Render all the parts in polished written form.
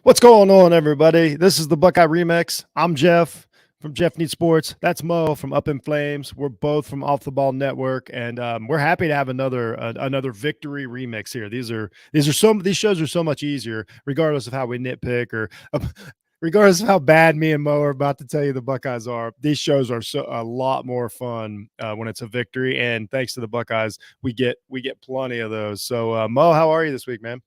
What's going on, everybody? This is the Buckeye Remix. I'm Jeff from Jeff Needs Sports. That's Mo from Up in Flames. We're both from Off the Ball Network, and we're happy to have another victory remix here. These shows are so much easier, regardless of how we nitpick or regardless of how bad me and Mo are about to tell you the Buckeyes are. These shows are a lot more fun when it's a victory, and thanks to the Buckeyes, we get plenty of those. So, Mo, how are you this week, man?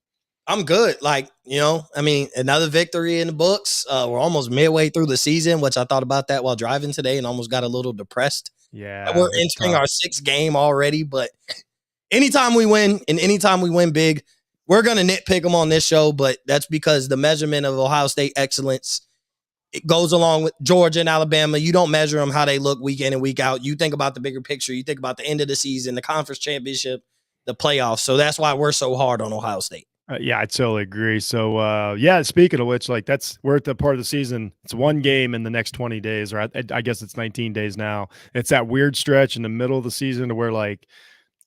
I'm good. Another victory in the books. We're almost midway through the season, which I thought about that while driving today and almost got a little depressed. Yeah. We're entering our sixth game already, but anytime we win and anytime we win big, we're going to nitpick them on this show, but that's because the measurement of Ohio State excellence, it goes along with Georgia and Alabama. You don't measure them how they look week in and week out. You think about the bigger picture. You think about the end of the season, the conference championship, the playoffs. So that's why we're so hard on Ohio State. Yeah, I totally agree. So, speaking of which, we're at the part of the season. It's one game in the next 20 days, or I guess it's 19 days now. It's that weird stretch in the middle of the season to where,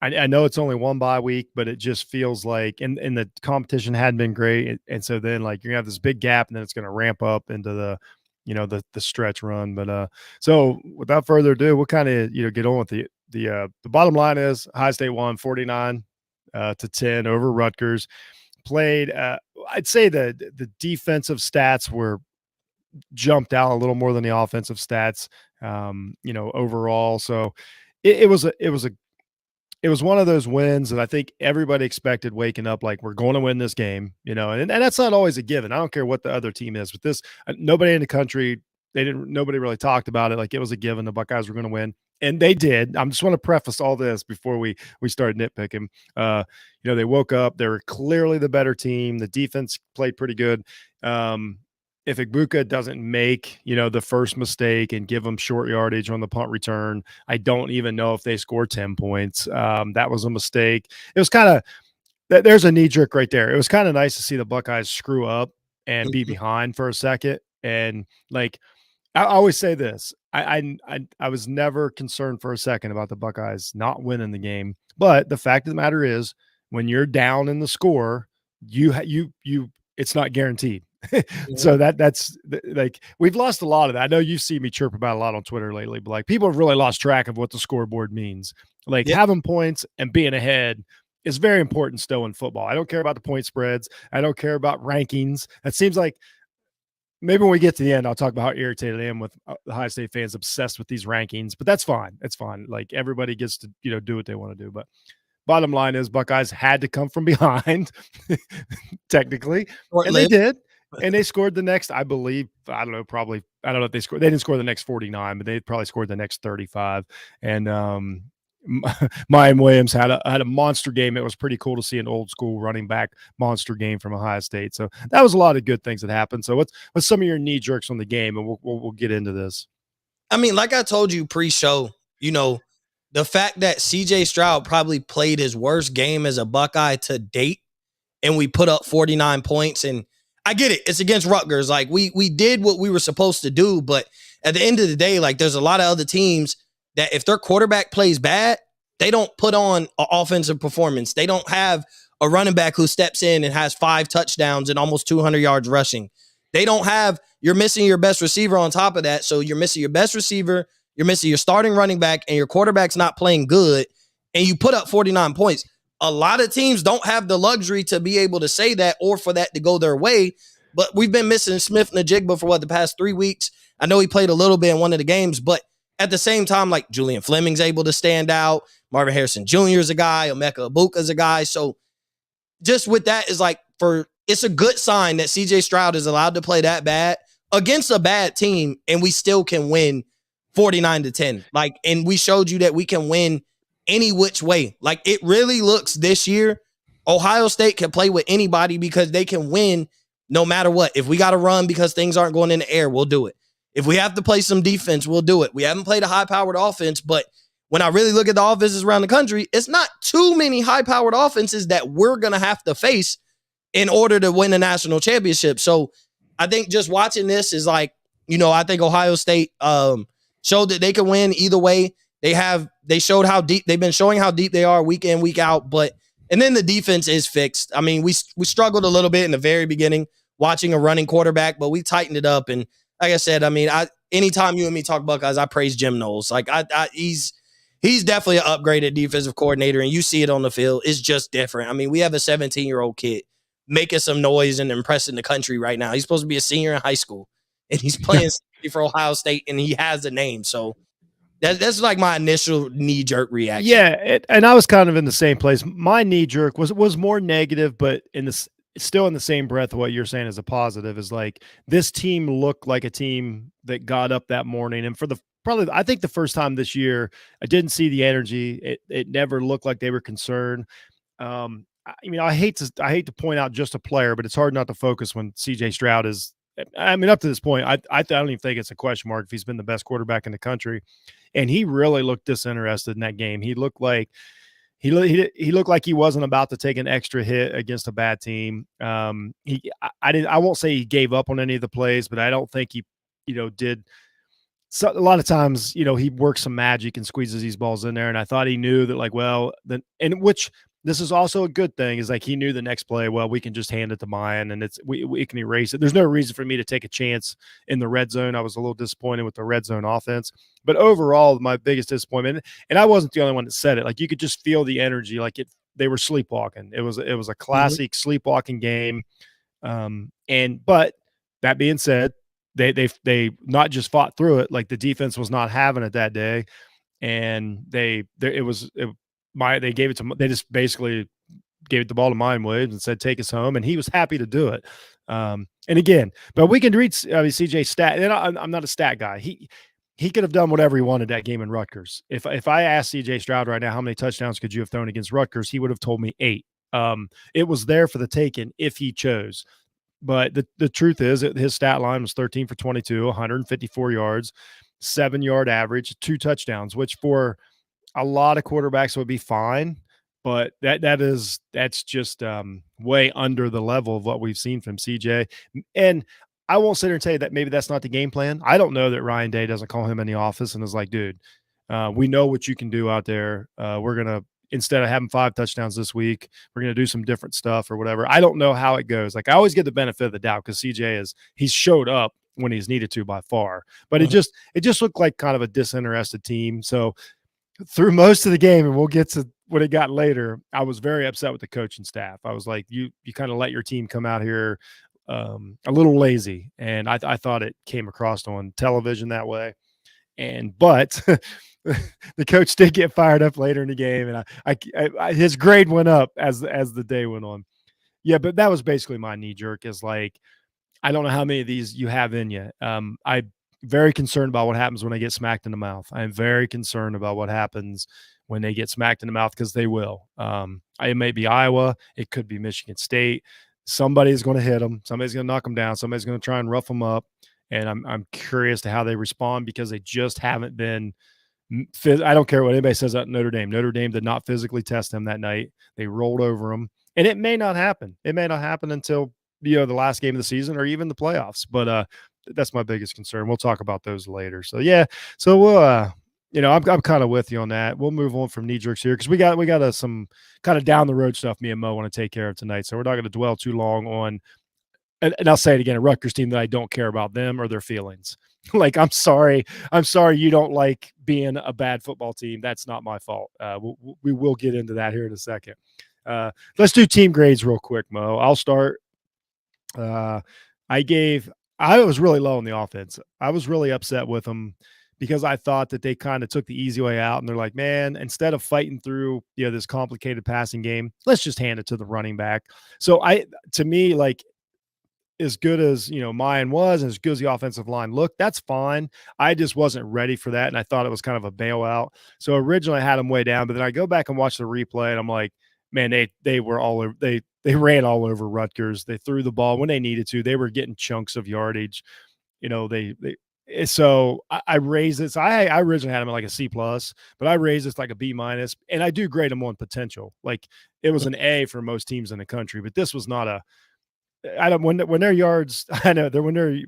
I know it's only one bye week, but it just feels like, and the competition hadn't been great. And so then, you're going to have this big gap, and then it's going to ramp up into the stretch run. But so without further ado, we'll kind of, get on with the bottom line is Ohio State won 49-10 over Rutgers. Played, I'd say the defensive stats were jumped out a little more than the offensive stats, overall. So it was one of those wins that I think everybody expected waking up like, we're going to win this game, and that's not always a given. I don't care what the other team is, but this, nobody in the country, nobody really talked about it. Like, it was a given the Buckeyes were going to win. And they did. I just want to preface all this before we start nitpicking. They woke up. They were clearly the better team. The defense played pretty good. If Igbuka doesn't make, the first mistake and give them short yardage on the punt return, I don't even know if they scored 10 points. That was a mistake. It was kind of – there's a knee jerk right there. It was kind of nice to see the Buckeyes screw up and be behind for a second. And, I always say this. I was never concerned for a second about the Buckeyes not winning the game, but the fact of the matter is, when you're down in the score, it's not guaranteed. So that's we've lost a lot of that. I know you see me chirp about a lot on Twitter lately, but people have really lost track of what the scoreboard means. Having points and being ahead is very important still in football. I don't care about the point spreads. I don't care about rankings. It seems like, maybe when we get to the end, I'll talk about how irritated I am with the Ohio State fans obsessed with these rankings, but that's fine. It's fine. Everybody gets to, do what they want to do. But bottom line is, Buckeyes had to come from behind, technically, and they did. And they scored the next, I believe, I don't know if they scored. They didn't score the next 49, but they probably scored the next 35. And Mayan Williams had a monster game. It was pretty cool to see an old school running back monster game from Ohio State. So that was a lot of good things that happened. So what's some of your knee jerks on the game, and we'll get into this. I mean, like I told you pre-show, the fact that CJ Stroud probably played his worst game as a Buckeye to date, and we put up 49 points, and I get it. It's against Rutgers. We did what we were supposed to do, but at the end of the day, there's a lot of other teams that if their quarterback plays bad, they don't put on an offensive performance. They don't have a running back who steps in and has 5 touchdowns and almost 200 yards rushing. They don't have – you're missing your best receiver on top of that. So you're missing your best receiver, you're missing your starting running back, and your quarterback's not playing good, and you put up 49 points. A lot of teams don't have the luxury to be able to say that or for that to go their way, but we've been missing Smith-Njigba for the past 3 weeks. I know he played a little bit in one of the games, but at the same time, Julian Fleming's able to stand out. Marvin Harrison Jr. is a guy. Emeka Egbuka is a guy. So just with that is it's a good sign that CJ Stroud is allowed to play that bad against a bad team, and we still can win 49-10. And we showed you that we can win any which way. It really looks this year, Ohio State can play with anybody because they can win no matter what. If we got to run because things aren't going in the air, we'll do it. If we have to play some defense, we'll do it. We haven't played a high-powered offense, but when I really look at the offenses around the country, it's not too many high-powered offenses that we're going to have to face in order to win the national championship. So I think just watching this is like, I think Ohio State showed that they can win either way. They showed how deep they've been showing how deep they are week in, week out. And then the defense is fixed. I mean, we struggled a little bit in the very beginning watching a running quarterback, but we tightened it up. And like I said, I mean, anytime you and me talk Buckeyes, I praise Jim Knowles. Like he's definitely an upgraded defensive coordinator, and you see it on the field. It's just different. I mean, we have a 17-year-old kid making some noise and impressing the country right now. He's supposed to be a senior in high school, and he's playing for Ohio State, and he has a name. So that's like my initial knee-jerk reaction. Yeah, and I was kind of in the same place. My knee-jerk was more negative, but still in the same breath of what you're saying as a positive is like this team looked like a team that got up that morning, and I think the first time this year, I didn't see the energy. It never looked like they were concerned. I hate to point out just a player, but it's hard not to focus when CJ Stroud is. I mean, up to this point, I don't even think it's a question mark if he's been the best quarterback in the country, and he really looked disinterested in that game. He looked like he looked like he wasn't about to take an extra hit against a bad team. I won't say he gave up on any of the plays, but I don't think he, did. So a lot of times, he works some magic and squeezes these balls in there. And I thought he knew that which this is also a good thing is like, he knew the next play, well, we can just hand it to Mayan and we can erase it. There's no reason for me to take a chance in the red zone. I was a little disappointed with the red zone offense, but overall my biggest disappointment, and I wasn't the only one that said it. Like you could just feel the energy. Like they were sleepwalking. It was a classic sleepwalking game. But that being said, they not just fought through it, like the defense was not having it that day, and they just basically gave the ball to Mayan Williams and said, take us home, and he was happy to do it. And again, but we can read CJ stat, and I'm not a stat guy. He could have done whatever he wanted that game in Rutgers. If I asked CJ Stroud right now, how many touchdowns could you have thrown against Rutgers, he would have told me 8. It was there for the taking if he chose. But the truth is that his stat line was 13 for 22, 154 yards, 7-yard average, 2 touchdowns, which for a lot of quarterbacks would be fine. But that's just way under the level of what we've seen from CJ. And I won't sit here and tell you that maybe that's not the game plan. I don't know that Ryan Day doesn't call him in the office and is like, dude, we know what you can do out there. We're going to, instead of having 5 touchdowns this week, we're going to do some different stuff or whatever. I don't know how it goes. Like I always get the benefit of the doubt because CJ he's showed up when he's needed to by far, but it just looked like kind of a disinterested team. So through most of the game, and we'll get to what it got later, I was very upset with the coaching staff. I was like, you kind of let your team come out here a little lazy. And I thought it came across on television that way. But the coach did get fired up later in the game, and his grade went up as the day went on. Yeah, but that was basically my knee jerk. Is like, I don't know how many of these you have in you. I'm very concerned about what happens when they get smacked in the mouth. I'm very concerned about what happens when they get smacked in the mouth because they will. It may be Iowa, it could be Michigan State. Somebody's going to hit them. Somebody's going to knock them down. Somebody's going to try and rough them up. And I'm curious to how they respond because they just haven't been. I don't care what anybody says about Notre Dame. Notre Dame did not physically test them that night. They rolled over them, and it may not happen. It may not happen until the last game of the season or even the playoffs. But that's my biggest concern. We'll talk about those later. So yeah, so we'll I'm kind of with you on that. We'll move on from knee jerks here because we got some kind of down the road stuff me and Mo want to take care of tonight. So we're not going to dwell too long on. And I'll say it again, a Rutgers team that I don't care about them or their feelings. Like, I'm sorry you don't like being a bad football team. That's not my fault. We will get into that here in a second. Let's do team grades real quick, Mo. I'll start. I was really low on the offense. I was really upset with them because I thought that they kind of took the easy way out, and they're like, man, instead of fighting through this complicated passing game, let's just hand it to the running back. So to me, like, as good as Mayan was and as good as the offensive line looked, that's fine. I just wasn't ready for that, and I thought it was kind of a bailout. So originally I had them way down, but then I go back and watch the replay, and I'm like, man, they were all over. They ran all over Rutgers. They threw the ball when they needed to. They were getting chunks of yardage. They So I raised this. I originally had him at like a C plus, but I raised this like a B minus, and I do grade him on potential. Like it was an A for most teams in the country, but this was not a. I don't when their yards. I know they're when their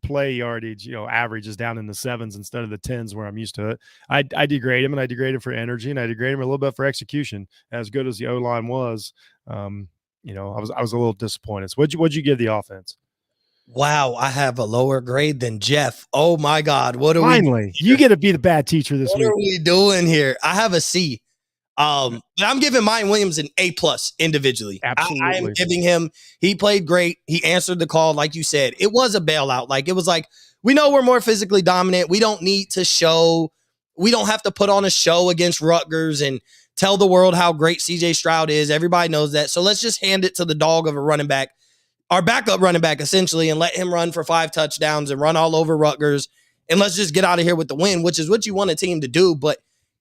play yardage, average is down in the sevens instead of the tens where I'm used to it. I degrade him, and I degrade him for energy, and I degrade him a little bit for execution. As good as the O line was, I was a little disappointed. So what'd you give the offense? Wow, I have a lower grade than Jeff. Oh my God, what are we doing Finally, you here? get to be the bad teacher this What week. are we doing here? I have a C. But I'm giving Mike Williams an A plus individually. I am Absolutely. giving him. He played great. He answered the call, like you said. It was a bailout. Like it was like we know we're more physically dominant. We don't need to show. We don't have to put on a show against Rutgers and tell the world how great CJ Stroud is. Everybody knows that. So let's just hand it to the dog of a running back, our backup running back essentially, and let him run for 5 touchdowns and run all over Rutgers. And let's just get out of here with the win, which is what you want a team to do. But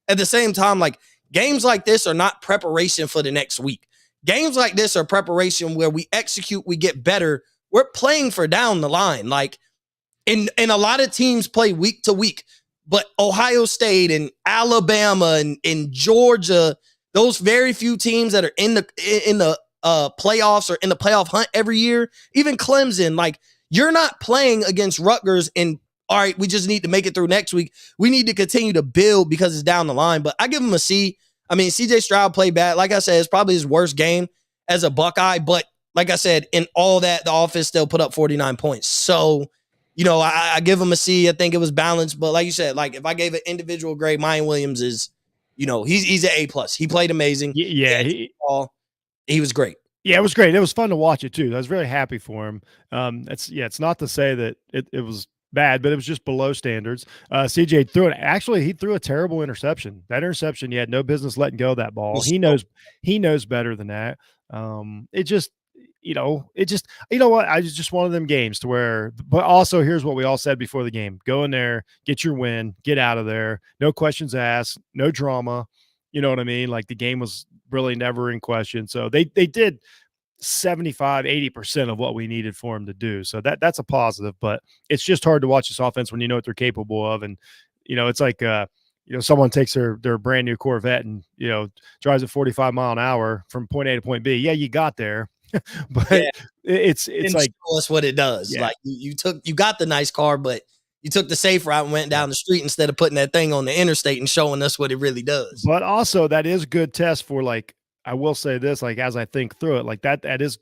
at the same time, like games like this are not preparation for the next week. Games like this are preparation where we execute, we get better. We're playing for down the line. Like, and a lot of teams play week to week, but Ohio State and Alabama and Georgia, those very few teams that are in the playoffs or in the playoff hunt every year, even Clemson, like you're not playing against Rutgers and all right, we just need to make it through next week. We need to continue to build because it's down the line. But I give him a C. I mean, CJ Stroud played bad. Like I said, it's probably his worst game as a Buckeye. But like I said, in all that, the offense still put up 49 points. So, I give him a C. I think it was balanced. But like you said, like if I gave an individual grade, Mike Williams is, he's an A plus. He played amazing. Yeah, he was great. Yeah, it was great. It was fun to watch it too. I was very happy for him. It's not to say that it was bad, but it was just below standards. CJ threw it. Actually, he threw a terrible interception. That interception, he had no business letting go of that ball. He knows better than that. It just, what? I was just one of them games to where, but also here's what we all said before the game: go in there, get your win, get out of there. No questions asked, no drama. You know what I mean? Like the game was really never in question. So they did 75-80% of what we needed for them to do. So that's a positive, but it's just hard to watch this offense when you know what they're capable of. And, it's like, someone takes their brand new Corvette and, drives at 45 mile an hour from point A to point B. Yeah, you got there, but yeah. it's like, show us what it does. Yeah. Like you got the nice car, but you took the safe route and went down the street instead of putting that thing on the interstate and showing us what it really does. But also that is a good test for, like, I will say this, like, as I think through it, like that is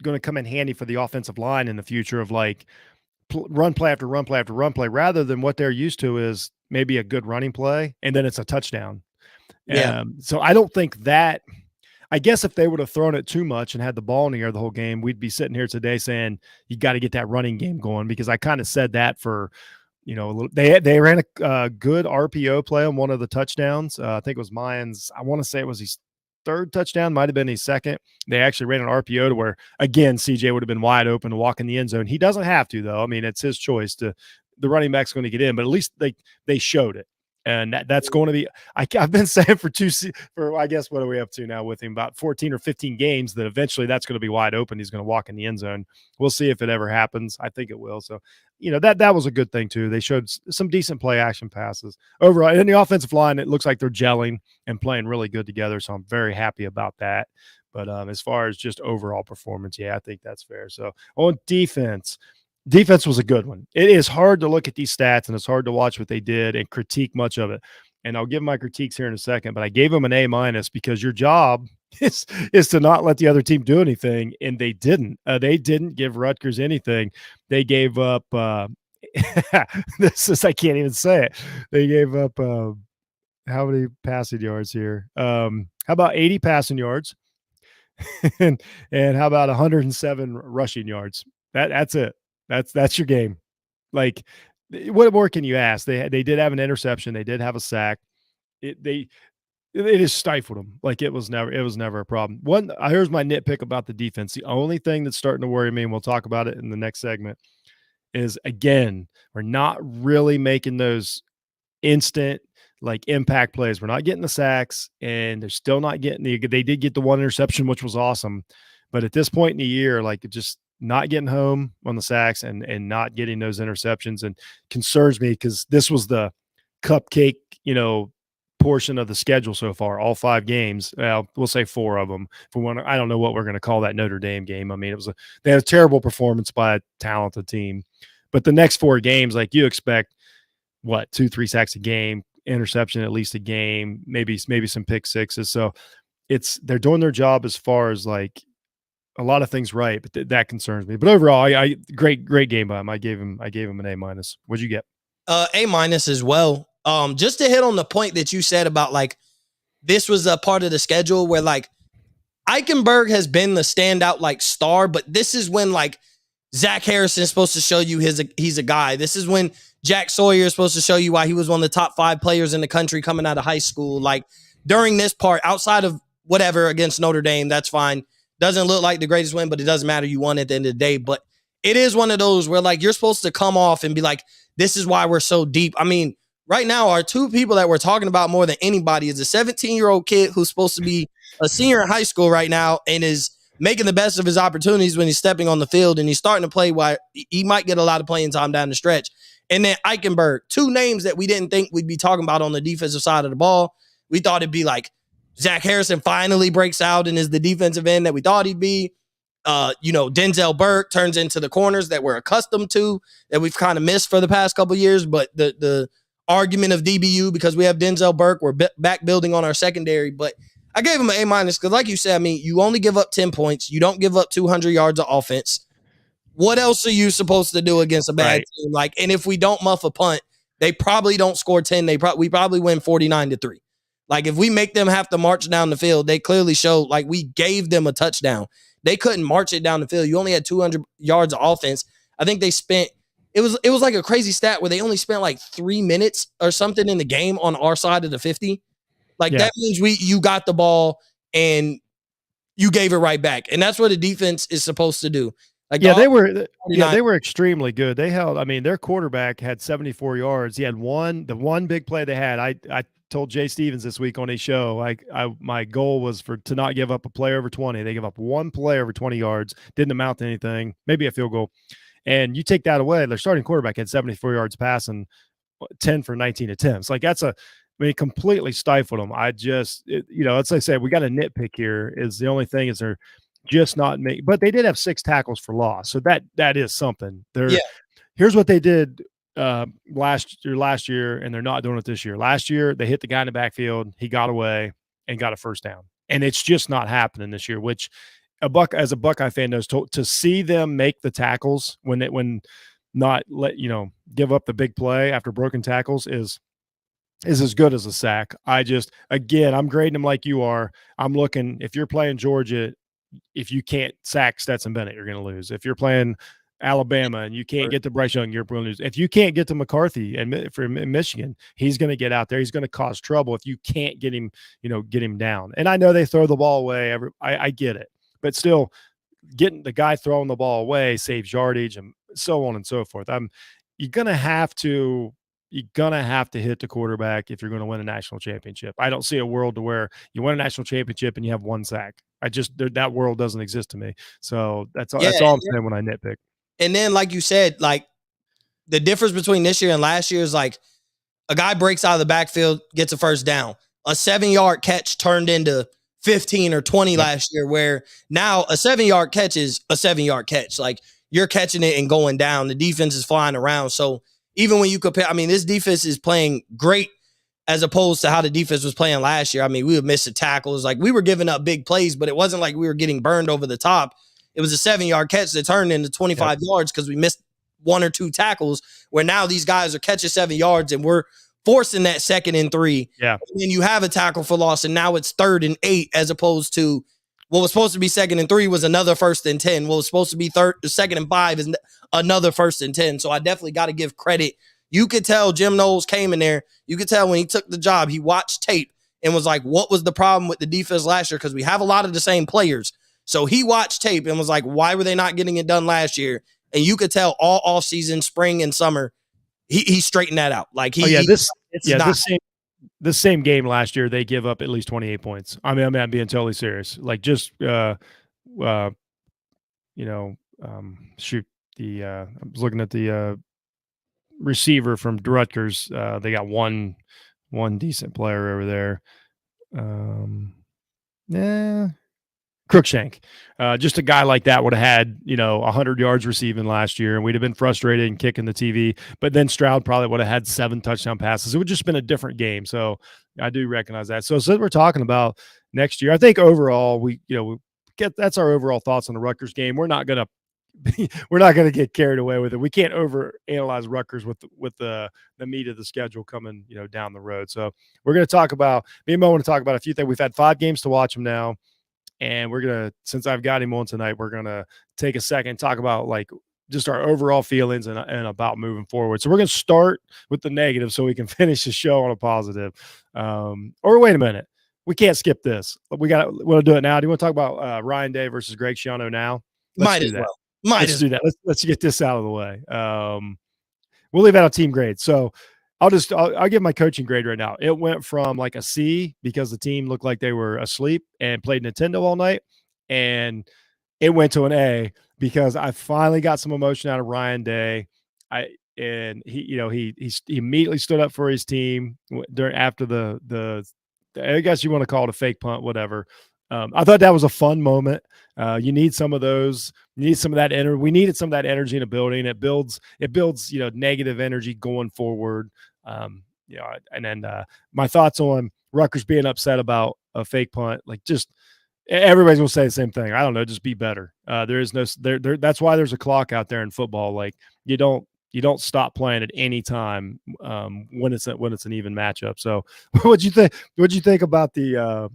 going to come in handy for the offensive line in the future of like run play after run play after run play, rather than what they're used to is maybe a good running play and then it's a touchdown. Yeah. So I don't think that, I guess if they would have thrown it too much and had the ball in the air the whole game, we'd be sitting here today saying you got to get that running game going, because I kind of said that for, they ran a good RPO play on one of the touchdowns. I think it was Mayan's. I want to say it was his third touchdown, might have been his second. They actually ran an RPO to where, again, CJ would have been wide open to walk in the end zone. He doesn't have to, though. I mean, it's his choice to. The running back's going to get in, but at least they showed it. And that's going to be, I've been saying I guess, what are we up to now with him? About 14 or 15 games that eventually that's going to be wide open. He's going to walk in the end zone. We'll see if it ever happens. I think it will. So, that was a good thing too. They showed some decent play action passes overall. And in the offensive line, it looks like they're gelling and playing really good together. So I'm very happy about that. But as far as just overall performance, yeah, I think that's fair. So on defense was a good one. It is hard to look at these stats and it's hard to watch what they did and critique much of it. And I'll give my critiques here in a second, but I gave them an A minus because your job is to not let the other team do anything. And they didn't. They didn't give Rutgers anything. They gave up I can't even say it. They gave up how many passing yards here? How about 80 passing yards? and how about 107 rushing yards? That's it. That's your game. Like, what more can you ask? They did have an interception. They did have a sack. It just stifled them. Like it was never a problem. Here's my nitpick about the defense. The only thing that's starting to worry me, and we'll talk about it in the next segment, is again, we're not really making those instant like impact plays. We're not getting the sacks, and they're still not getting they did get the one interception, which was awesome. But at this point in the year, like not getting home on the sacks and not getting those interceptions, and concerns me because this was the cupcake, portion of the schedule so far, all 5 games. Well, we'll say 4 of them. For one, I don't know what we're going to call that Notre Dame game. I mean, they had a terrible performance by a talented team, but the next 4 games, like you expect, what, 2-3 sacks a game, interception at least a game, maybe some pick sixes. So they're doing their job as far as like a lot of things right, but that concerns me. But overall, I great game by him. I gave him an A minus. What'd you get? A minus as well. Just to hit on the point that you said about like this was a part of the schedule where like Eichenberg has been the standout like star, but this is when like Zach Harrison is supposed to show you he's a guy. This is when Jack Sawyer is supposed to show you why he was one of the top 5 players in the country coming out of high school. Like during this part, outside of whatever against Notre Dame, that's fine. Doesn't look like the greatest win, but it doesn't matter. You won at the end of the day. But it is one of those where like you're supposed to come off and be like, this is why we're so deep. I mean, right now, our 2 people that we're talking about more than anybody is a 17-year-old kid who's supposed to be a senior in high school right now and is making the best of his opportunities when he's stepping on the field and he's starting to play while he might get a lot of playing time down the stretch. And then Eichenberg, 2 names that we didn't think we'd be talking about on the defensive side of the ball. We thought it'd be like Zach Harrison finally breaks out and is the defensive end that we thought he'd be. Denzel Burke turns into the corners that we're accustomed to, that we've kind of missed for the past couple of years. But the argument of DBU, because we have Denzel Burke, we're back building on our secondary. But I gave him an A minus because, like you said, I mean, you only give up 10 points. You don't give up 200 yards of offense. What else are you supposed to do against a bad team? Like, and if we don't muff a punt, they probably don't score 10. We probably win 49-3. Like, if we make them have to march down the field, they clearly show like we gave them a touchdown. They couldn't march it down the field. You only had 200 yards of offense. I think they spent it was like a crazy stat where they only spent like 3 minutes or something in the game on our side of the 50. Like that means you got the ball and you gave it right back. And that's what a defense is supposed to do. Like they were extremely good. They held, I mean, their quarterback had 74 yards. He had the one big play they had. I told Jay Stevens this week on a show, my goal was to not give up a play over 20. They give up one play over 20 yards, didn't amount to anything, maybe a field goal. And you take that away, their starting quarterback had 74 yards passing, 10 for 19 attempts. Like completely stifled them. It's like I said, we got a nitpick here. Is the only thing is they're just not making, but they did have 6 tackles for loss. So that is something. Here's what they did last year, and they're not doing it this year. Last year, they hit the guy in the backfield, he got away and got a first down. And it's just not happening this year, which as a Buckeye fan knows, to see them make the tackles when not give up the big play after broken tackles is as good as a sack. I'm grading them like you are. I'm looking, if you're playing Georgia, if you can't sack Stetson Bennett, you're going to lose. If you're playing Alabama and you can't get to Bryce Young, you're going to lose. If you can't get to McCarthy and from Michigan, he's going to get out there. He's going to cause trouble if you can't get him down. And I know they throw the ball away. I get it, but still, getting the guy throwing the ball away saves yardage and so on and so forth. You're going to have to hit the quarterback if you're going to win a national championship. I don't see a world to where you win a national championship and you have 1 sack. That world doesn't exist to me. So that's all I'm saying when I nitpick. And then, like you said, like the difference between this year and last year is like a guy breaks out of the backfield, gets a first down. A 7-yard catch turned into 15 or 20 last year, where now a 7-yard catch is a 7-yard catch. Like you're catching it and going down. The defense is flying around. So even when you compare, I mean, this defense is playing great as opposed to how the defense was playing last year. I mean, we would miss the tackles. Like we were giving up big plays, but it wasn't like we were getting burned over the top. It was a 7-yard catch that turned into 25 yards because we missed 1 or 2 tackles, where now these guys are catching 7 yards and we're forcing that 2nd and 3. Yeah. And then you have a tackle for loss and now it's 3rd and 8 as opposed to what was supposed to be 2nd and 3 was another 1st and 10. What was supposed to be 2nd and 5 is another 1st and 10. So I definitely got to give credit. You could tell Jim Knowles came in there. You could tell when he took the job, he watched tape and was like, what was the problem with the defense last year? Because we have a lot of the same players. So he watched tape and was like, why were they not getting it done last year? And you could tell all off season, spring and summer, he straightened that out. Like this same game last year, they give up at least 28 points. I'm being totally serious. Like just shoot, I was looking at the receiver from Rutgers. They got one decent player over there. Yeah, Crookshank. Just a guy like that would have had, 100 yards receiving last year, and we'd have been frustrated and kicking the TV. But then Stroud probably would have had 7 touchdown passes. It would just been a different game. So I do recognize that. So since we're talking about next year, I think overall we get that's our overall thoughts on the Rutgers game. We're not gonna get carried away with it. We can't over analyze Rutgers with the meat of the schedule coming down the road. So we're going to talk about me and Mo want to talk about a few things. We've had 5 games to watch them now. And we're going to, since I've got him on tonight, we're going to take a second, talk about like just our overall feelings and about moving forward. So we're going to start with the negative so we can finish the show on a positive. Or wait a minute. We can't skip this. We want to do it now. Do you want to talk about Ryan Day versus Greg Schiano now? Let's do that. Let's do that. Let's get this out of the way. We'll leave out a team grade. So I'll give my coaching grade right now. It went from like a C because the team looked like they were asleep and played Nintendo all night, and it went to an A because I finally got some emotion out of Ryan Day. He immediately stood up for his team after the I guess you want to call it a fake punt, whatever. I thought that was a fun moment. You need some of those. You need some of that energy. We needed some of that energy in a building. It builds, negative energy going forward. And then my thoughts on Rutgers being upset about a fake punt, like just everybody's gonna say the same thing. I don't know, just be better. There is no there. That's why there's a clock out there in football. Like you don't stop playing at any time when it's an even matchup. So what'd you think about the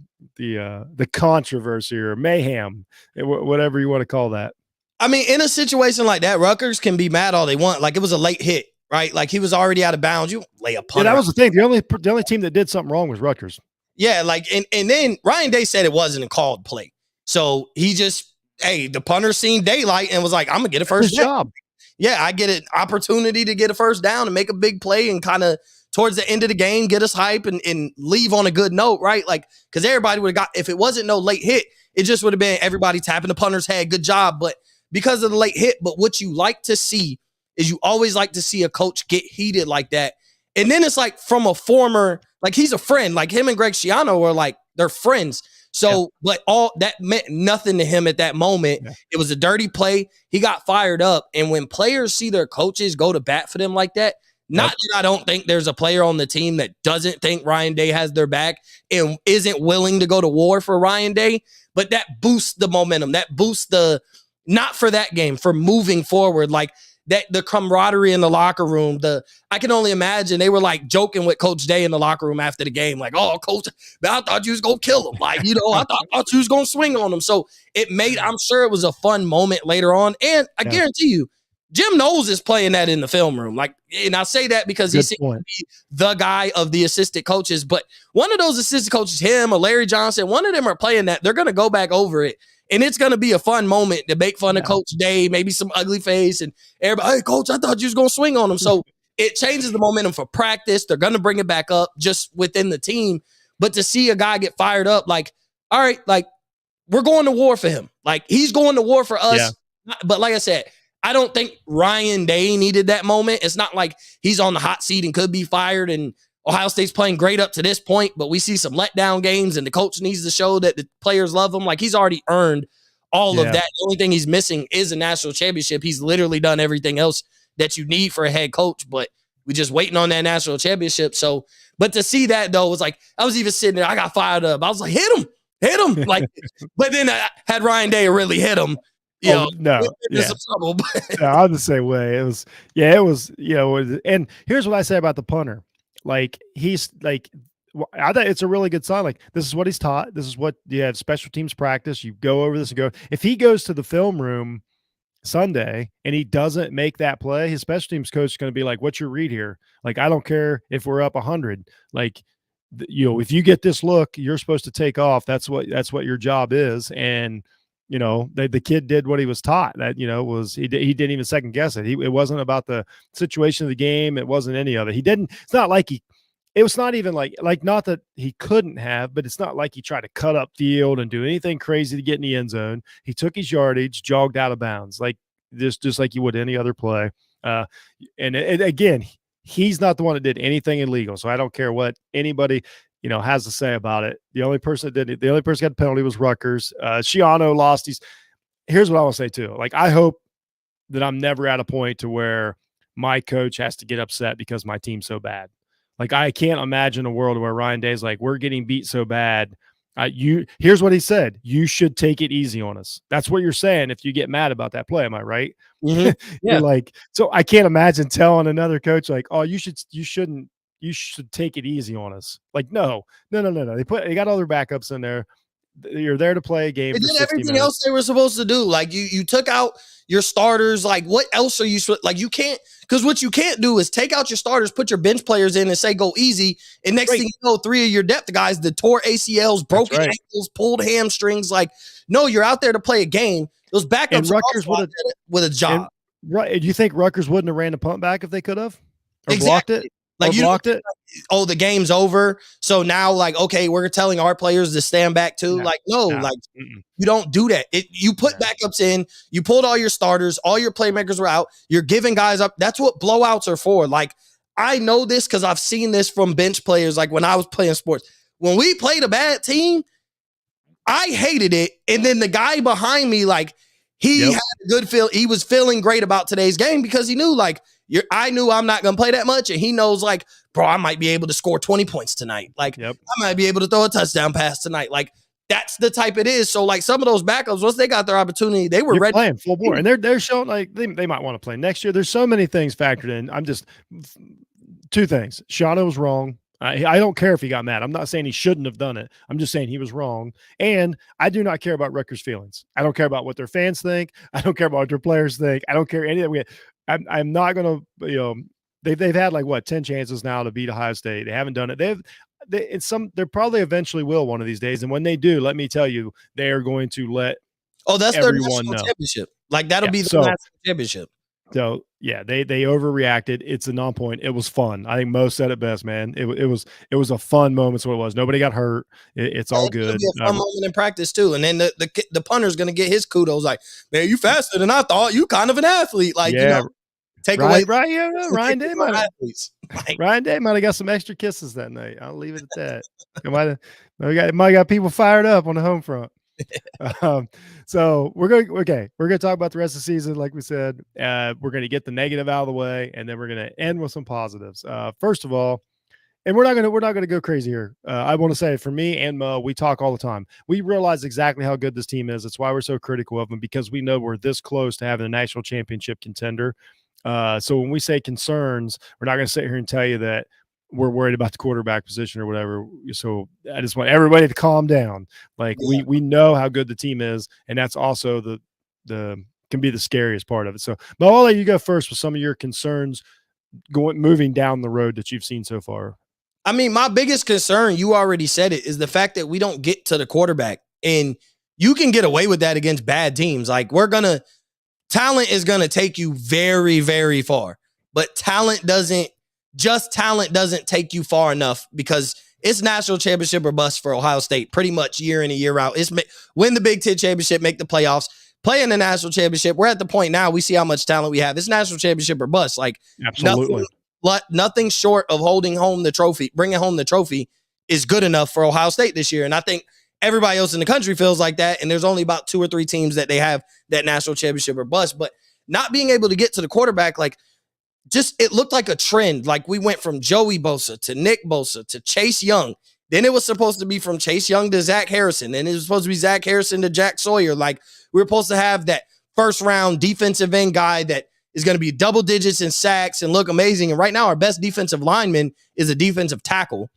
controversy or mayhem, whatever you want to call that? I mean, in a situation like that, Rutgers can be mad all they want. Like it was a late hit, right? Like he was already out of bounds. You lay a punt. Yeah, that was the thing. The only team that did something wrong was Rutgers. Yeah, like and then Ryan Day said it wasn't a called play. So he just, the punter seen daylight and was like, I'm gonna get a first job. Yeah, I get an opportunity to get a first down and make a big play and kind of towards the end of the game, get us hype and leave on a good note, right? Like, because everybody would have got, if it wasn't no late hit, it just would have been everybody tapping the punter's head, good job. But because of the late hit, but what you like to see is you always like to see a coach get heated like that. And then it's like from a former, like he's a friend, like him and Greg Schiano are like, they're friends. So, but all that meant nothing to him at that moment. Yeah. It was a dirty play. He got fired up. And when players see their coaches go to bat for them like that, not that I don't think there's a player on the team that doesn't think Ryan Day has their back and isn't willing to go to war for Ryan Day, but that boosts the momentum. That boosts not for that game, for moving forward. Like that, the camaraderie in the locker room, I can only imagine they were like joking with Coach Day in the locker room after the game. Like, oh, Coach, I thought you was going to kill him. Like, I thought you was going to swing on him. So I'm sure it was a fun moment later on. And I guarantee you, Jim Knowles is playing that in the film room. Like, and I say that because he seems to be the guy of the assistant coaches. But one of those assistant coaches, him or Larry Johnson, one of them are playing that. They're going to go back over it. And it's going to be a fun moment to make fun of Coach Day, maybe some ugly face. And everybody, hey, Coach, I thought you was going to swing on him. So it changes the momentum for practice. They're going to bring it back up just within the team. But to see a guy get fired up, like, all right, like, we're going to war for him. Like, he's going to war for us. Yeah. But like I said, I don't think Ryan Day needed that moment. It's not like he's on the hot seat and could be fired and Ohio State's playing great up to this point, but we see some letdown games and the coach needs to show that the players love him. Like he's already earned all of that. The only thing he's missing is a national championship. He's literally done everything else that you need for a head coach, but we're just waiting on that national championship. So, but to see that though, was like, I was even sitting there, I got fired up. I was like, hit him. Like, but then I had Ryan Day really hit him. I'm the same way. It was, and here's what I say about the punter. Like he's like, I thought it's a really good sign. Like this is what he's taught. This is what you have special teams practice. You go over this and go. If he goes to the film room Sunday and he doesn't make that play, his special teams coach is going to be like, "What's your read here?" Like I don't care if we're up 100. Like if you get this look, you're supposed to take off. That's what your job is. And the kid did what he was taught. That he didn't even second guess it. It wasn't about the situation of the game. It wasn't any of it. He didn't. It's not like it was not even like not that he couldn't have, but it's not like he tried to cut up field and do anything crazy to get in the end zone. He took his yardage, jogged out of bounds. Like just like you would any other play. Uh, and again, he's not the one that did anything illegal, so I don't care what anybody has to say about it. The only person that did it, the only person that got a penalty was Rutgers. Schiano lost. Here's what I want to say too. Like, I hope that I'm never at a point to where my coach has to get upset because my team's so bad. Like, I can't imagine a world where Ryan Day's like, we're getting beat so bad. Here's what he said: you should take it easy on us. That's what you're saying if you get mad about that play. Am I right? Mm-hmm. You're like, so I can't imagine telling another coach like, oh, you should take it easy on us. Like, no. They got all their backups in there. You're there to play a game They for did 60 everything minutes. else they were supposed to do. Like, you took out your starters. Like, what else are you like? You can't, because what you can't do is take out your starters, put your bench players in, and say go easy. And next thing you know, 3 of your depth guys, the tore ACLs, broken ankles, pulled hamstrings. Like, no, you're out there to play a game. Those backups Rutgers with a job. Right? Do you think Rutgers wouldn't have ran the punt back if they could have, or blocked it? Like, you blocked it. Oh, the game's over. So now, like, okay, we're telling our players to stand back too. Like, no, like, you don't do that. You put backups in. You pulled all your starters. All your playmakers were out. You're giving guys up. That's what blowouts are for. Like, I know this because I've seen this from bench players. Like, when I was playing sports, when we played a bad team, I hated it. And then the guy behind me, like, he had a good feel. He was feeling great about today's game because he knew, like, I knew I'm not going to play that much. And he knows, like, bro, I might be able to score 20 points tonight. Like, I might be able to throw a touchdown pass tonight. Like, that's the type it is. So, like, some of those backups, once they got their opportunity, they were ready. Playing full bore. And they're showing, like, they might want to play next year. There's so many things factored in. I'm just – two things. Shauna was wrong. I don't care if he got mad. I'm not saying he shouldn't have done it. I'm just saying he was wrong. And I do not care about Rutgers' feelings. I don't care about what their fans think. I don't care about what their players think. I don't care any of that. I'm not going to, they've had like 10 chances now to beat Ohio State. They haven't done it. They probably eventually will one of these days. And when they do, let me tell you, they are going to let that's their national championship. Like, that'll be the national championship. So yeah, they overreacted. It's a non-point. It was fun. I think Mo said it best, man. It was a fun moment. So it was. Nobody got hurt. It's all good. Be a fun moment in practice too. And then the punter's gonna get his kudos. Like, man, you faster than I thought. You kind of an athlete. Like, take away Ryan Day might have got some extra kisses that night. I'll leave it at that. It might got people fired up on the home front. So we're going to talk about the rest of the season. Like we said, we're going to get the negative out of the way, and then we're going to end with some positives. First of all, and we're not going to go crazy here. I want to say, for me and Mo, we talk all the time. We realize exactly how good this team is. That's why we're so critical of them, because we know we're this close to having a national championship contender. So when we say concerns, we're not going to sit here and tell you that we're worried about the quarterback position or whatever. So I just want everybody to calm down. Like, we know how good the team is, and that's also the can be the scariest part of it. So, but I'll let you go first with some of your concerns moving down the road that you've seen so far. I mean, my biggest concern, you already said it, is the fact that we don't get to the quarterback, and you can get away with that against bad teams. Like, talent is going to take you very, very far, but talent doesn't take you far enough, because it's national championship or bust for Ohio State pretty much year in and year out. It's win the Big Ten championship, make the playoffs, play in the national championship. We're at the point now, we see how much talent we have. It's national championship or bust. Like, absolutely. Nothing short of bringing home the trophy is good enough for Ohio State this year. And I think everybody else in the country feels like that. And there's only about 2 or 3 teams that they have that national championship or bust. But not being able to get to the quarterback, like, it looked like a trend. Like, we went from Joey Bosa to Nick Bosa to Chase Young. Then it was supposed to be from Chase Young to Zach Harrison. Then it was supposed to be Zach Harrison to Jack Sawyer. Like, we were supposed to have that first round defensive end guy that is going to be double digits in sacks and look amazing. And right now, our best defensive lineman is a defensive tackle.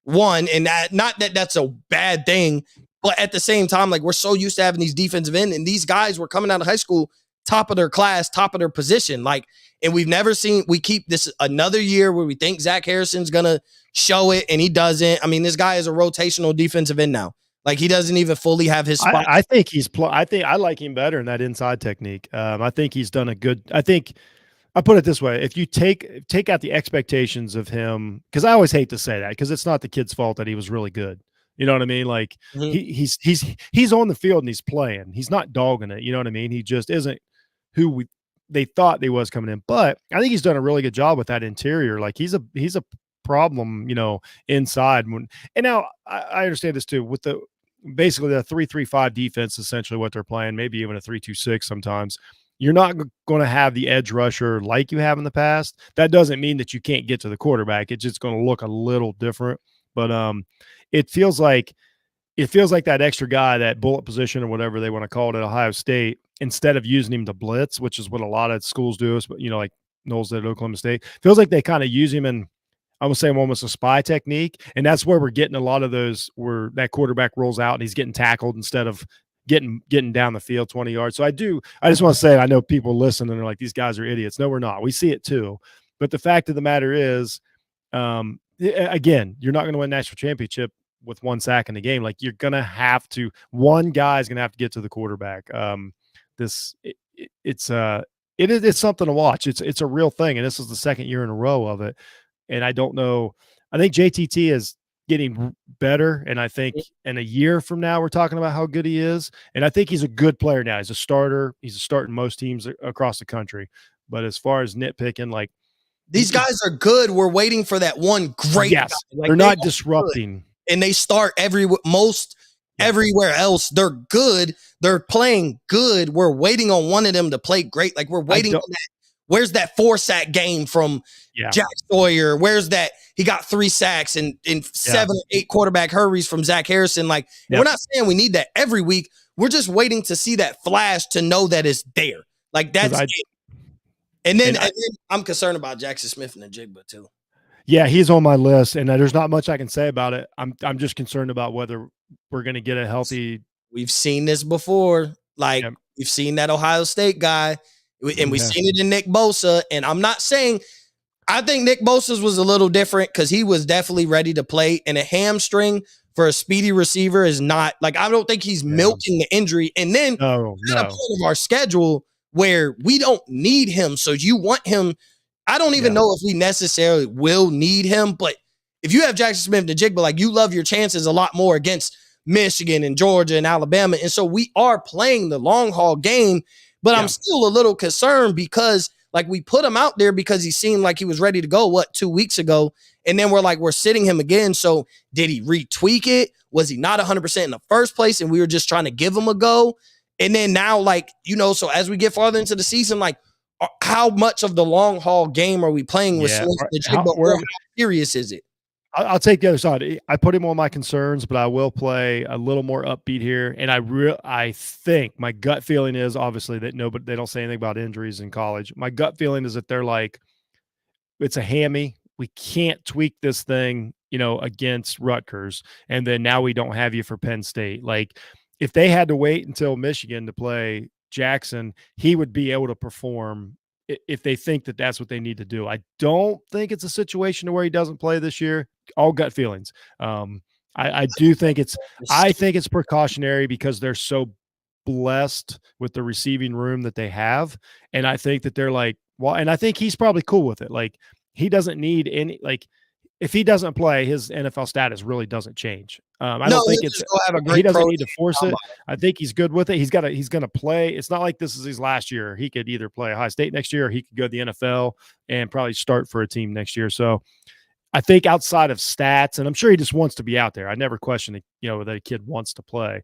One, and not that that's a bad thing, but at the same time, like, we're so used to having these defensive end, and these guys were coming out of high school, top of their class, top of their position. Like, and we keep this another year where we think Zach Harrison's going to show it, and he doesn't. I mean, this guy is a rotational defensive end now. Like, he doesn't even fully have his spot. I think I like him better in that inside technique. I think he's done I'll put it this way. If you take out the expectations of him, because I always hate to say that, because it's not the kid's fault that he was really good. You know what I mean? Like, he's on the field and he's playing. He's not dogging it. You know what I mean? He just isn't who they thought they was coming in. But I think he's done a really good job with that interior. Like he's a problem, inside. And now I understand this too with the basically the 3-3-5 defense, essentially what they're playing, maybe even a 3-2-6 sometimes. You're not going to have the edge rusher like you have in the past. That doesn't mean that you can't get to the quarterback. It's just going to look a little different. But it feels like that extra guy, that bullet position or whatever they want to call it at Ohio State, instead of using him to blitz, which is what a lot of schools do, like Knowles did at Oklahoma State, feels like they kind of use him in, I would say, almost a spy technique. And that's where we're getting a lot of those where that quarterback rolls out and he's getting tackled instead of getting down the field 20 yards. So I just want to say, I know people listen and they're like, these guys are idiots. No, we're not. We see it too. But the fact of the matter is, again, you're not going to win national championship with one sack in the game. Like you're going to have to, one guy's going to have to get to the quarterback. It's something to watch. It's a real thing. And this is the second year in a row of it. And I don't know. I think JTT is getting better. And I think in a year from now, we're talking about how good he is. And I think he's a good player now. He's a starter. He's a starter in most teams across the country. But as far as nitpicking, like these guys are good. We're waiting for that one great guy. Like, they're not disrupting. Good. And they start everywhere else. They're good. They're playing good. We're waiting on one of them to play great. Like we're waiting on that. Where's that 4-sack game from Jack Sawyer? Where's that? He got 3 sacks and 7 or 8 quarterback hurries from Zach Harrison. Like, we're not saying we need that every week. We're just waiting to see that flash to know that it's there. Like, that's it. And then I'm concerned about Jackson Smith and the Jigba too. Yeah, he's on my list, and there's not much I can say about it. I'm just concerned about whether we're going to get a healthy. We've seen this before. Like, we've seen that Ohio State guy. And we've seen it in Nick Bosa. And I'm not saying – I think Nick Bosa's was a little different because he was definitely ready to play. And a hamstring for a speedy receiver is not – like, I don't think he's milking the injury. And then at a point of our schedule where we don't need him. So you want him – I don't even know if we necessarily will need him. But if you have Jackson Smith and Jigba, like, you love your chances a lot more against Michigan and Georgia and Alabama. And so we are playing the long haul game. But I'm still a little concerned because, like, we put him out there because he seemed like he was ready to go, 2 weeks ago? And then we're sitting him again. So did he retweak it? Was he not 100% in the first place? And we were just trying to give him a go. And then now, like, so as we get farther into the season, like, how much of the long haul game are we playing with how serious is it? I'll take the other side. I put him on my concerns, but I will play a little more upbeat here. And I think my gut feeling is obviously that they don't say anything about injuries in college. My gut feeling is that they're like, it's a hammy. We can't tweak this thing, against Rutgers. And then now we don't have you for Penn State. Like, if they had to wait until Michigan to play Jackson, he would be able to perform if they think that that's what they need to do. I don't think it's a situation where he doesn't play this year. All gut feelings. I do think I think it's precautionary because they're so blessed with the receiving room that they have. And I think that they're like, well, and I think he's probably cool with it. Like, he doesn't need any, like, if he doesn't play, his NFL status really doesn't change. I don't think he doesn't need to force it. I think he's good with it. He's going to play. It's not like this is his last year. He could either play Ohio State next year or he could go to the NFL and probably start for a team next year. So I think outside of stats, and I'm sure he just wants to be out there. I never question that a kid wants to play,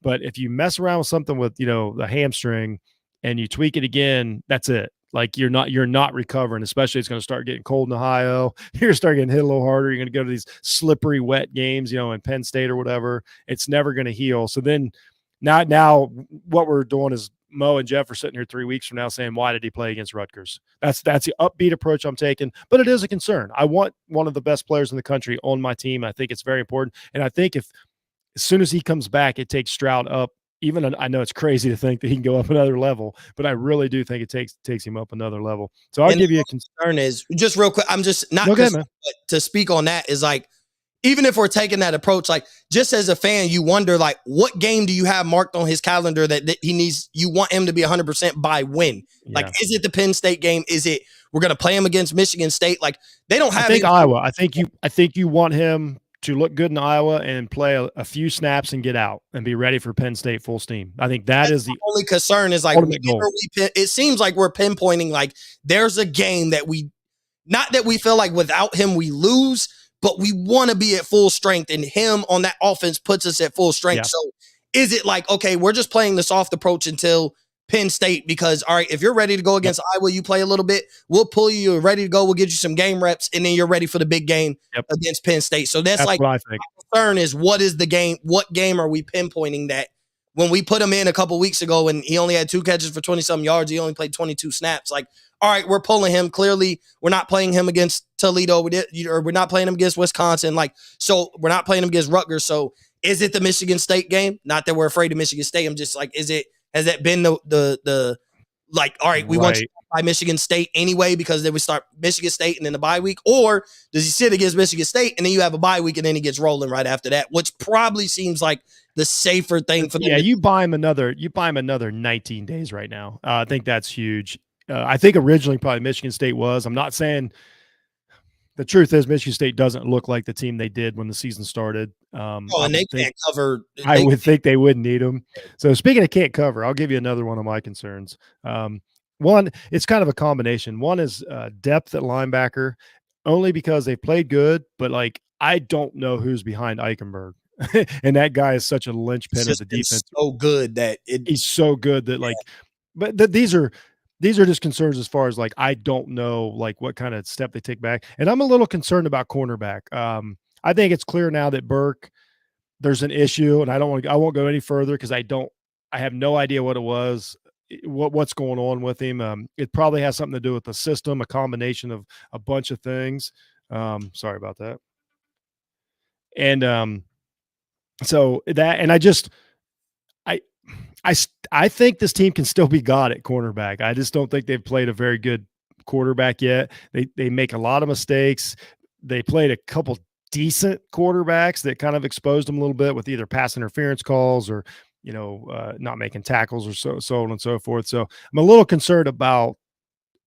but if you mess around with something with, the hamstring and you tweak it again, that's it. Like, you're not recovering, especially it's going to start getting cold in Ohio. You're going to start getting hit a little harder. You're going to go to these slippery, wet games, in Penn State or whatever. It's never going to heal. So then now what we're doing is Mo and Jeff are sitting here 3 weeks from now saying, why did he play against Rutgers? That's the upbeat approach I'm taking, but it is a concern. I want one of the best players in the country on my team. I think it's very important. And I think as soon as he comes back, it takes Stroud up. Even I know it's crazy to think that he can go up another level, but I really do think it takes him up another level. So I'll give you a concern is just real quick. I'm just not to speak on that is like, even if we're taking that approach, like, just as a fan, you wonder, like, what game do you have marked on his calendar that he needs? You want him to be 100% by when? Yeah. Like, is it the Penn State game? Is it we're going to play him against Michigan State? Like, they don't have. I think Iowa. I think you want him to look good in Iowa and play a few snaps and get out and be ready for Penn State full steam. I think that is the only concern is like ultimate goal. it seems like we're pinpointing like there's a game that we not that we feel like without him we lose, but we want to be at full strength, and him on that offense puts us at full strength. Yeah. So is it like, okay, we're just playing the soft approach until Penn State, because all right, if you're ready to go against Iowa, you play a little bit, we'll pull you, you're ready to go, we'll get you some game reps, and then you're ready for the big game against Penn State. So that's like what I think. My concern is what is the game, what game are we pinpointing that when we put him in a couple weeks ago and he only had 2 catches for 20-some yards, he only played 22 snaps. Like, all right, we're pulling him. Clearly, we're not playing him against Toledo, or we're not playing him against Wisconsin. Like, so we're not playing him against Rutgers. So is it the Michigan State game? Not that we're afraid of Michigan State. I'm just like, has that been the like, all right, we want you to by Michigan State anyway because then we start Michigan State and then the bye week? Or does he sit against Michigan State and then you have a bye week and then he gets rolling right after that, which probably seems like the safer thing for them. Yeah, you buy him another 19 days right now. I think that's huge. I think originally probably Michigan State was. I'm not saying the truth is Michigan State doesn't look like the team they did when the season started. And they can't cover. I would think they wouldn't need them. So speaking of can't cover, I'll give you another one of my concerns. One, it's kind of a combination. One is depth at linebacker, only because they played good, but like I don't know who's behind Eichenberg. And that guy is such a linchpin of the defense. So good that he's so good that like, but these are just concerns as far as like I don't know like what kind of step they take back, and I'm a little concerned about cornerback. I think it's clear now that Burke, there's an issue, and I won't go any further because I have no idea what it was, what's going on with him. It probably has something to do with the system, a combination of a bunch of things. Sorry about that. And so that, and I think this team can still be got at cornerback. I just don't think they've played a very good quarterback yet. They make a lot of mistakes. They played a couple decent quarterbacks that kind of exposed them a little bit with either pass interference calls or, not making tackles or so on and so forth. So I'm a little concerned about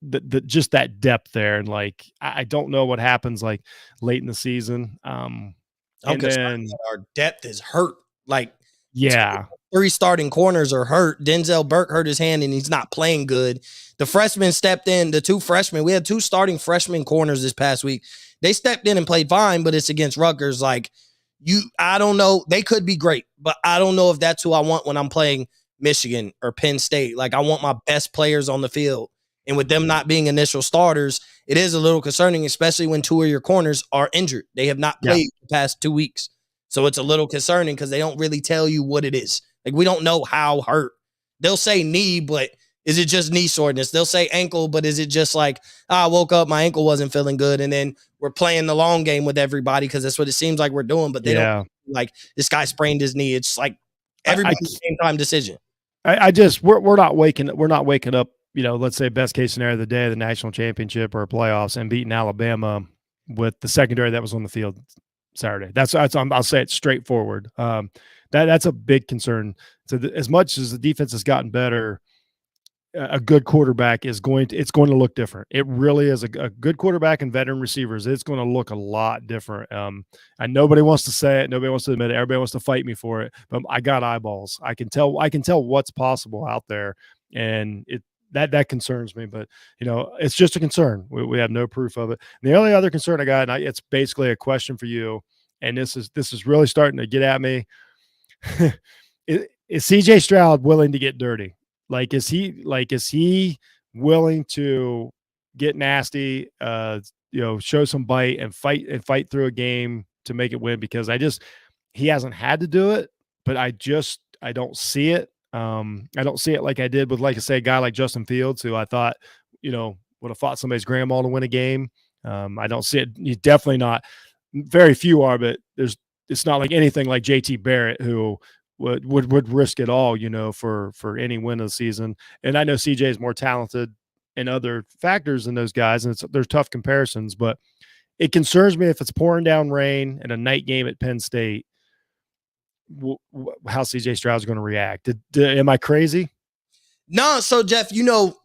the just that depth there. And like, I don't know what happens like late in the season. And then our depth is hurt. Like, yeah, 3 starting corners are hurt. Denzel Burke hurt his hand and he's not playing good. The freshmen stepped in, the 2 freshmen. We had 2 starting freshman corners this past week. They stepped in and played fine, but it's against Rutgers. Like, I don't know. They could be great, but I don't know if that's who I want when I'm playing Michigan or Penn State. Like, I want my best players on the field. And with them not being initial starters, it is a little concerning, especially when 2 of your corners are injured. They have not played the past 2 weeks. So it's a little concerning because they don't really tell you what it is. Like, we don't know how hurt. They'll say knee, but is it just knee soreness? They'll say ankle, but is it just like, I woke up, my ankle wasn't feeling good, and then we're playing the long game with everybody because that's what it seems like we're doing, but they don't, like, this guy sprained his knee. It's like everybody's same time decision. We're not waking up, let's say best case scenario of the day, the national championship or playoffs, and beating Alabama with the secondary that was on the field Saturday. I'll say it straightforward. That's a big concern. So as much as the defense has gotten better, a good quarterback it's going to look different. It really is a good quarterback and veteran receivers. It's going to look a lot different. And nobody wants to say it. Nobody wants to admit it. Everybody wants to fight me for it, but I got eyeballs. I can tell what's possible out there. And that concerns me, but it's just a concern. We have no proof of it. And the only other concern I got, and it's basically a question for you, and this is really starting to get at me. Is CJ Stroud willing to get dirty? Like, is he willing to get nasty, show some bite and fight through a game to make it win? Because he hasn't had to do it, but I don't see it. I don't see it like I did with, like I say, a guy like Justin Fields, who I thought, would have fought somebody's grandma to win a game. I don't see it. He's definitely not. Very few are, but it's not like anything like JT Barrett, who would risk it all, for any win of the season. And I know CJ is more talented in other factors than those guys, and there's tough comparisons, but it concerns me if it's pouring down rain and a night game at Penn State, how CJ Stroud's going to react. Am I crazy? No. So Jeff,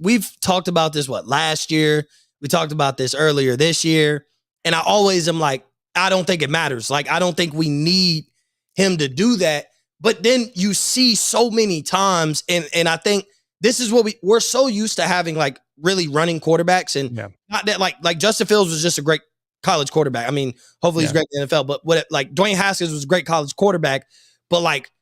we've talked about this, last year, we talked about this earlier this year. And I always am like, I don't think it matters. Like, I don't think we need him to do that. But then you see so many times, and I think this is what we're so used to having, like, really running quarterbacks, and not that like Justin Fields was just a great college quarterback. I mean, hopefully he's great in the NFL, but like Dwayne Haskins was a great college quarterback, but like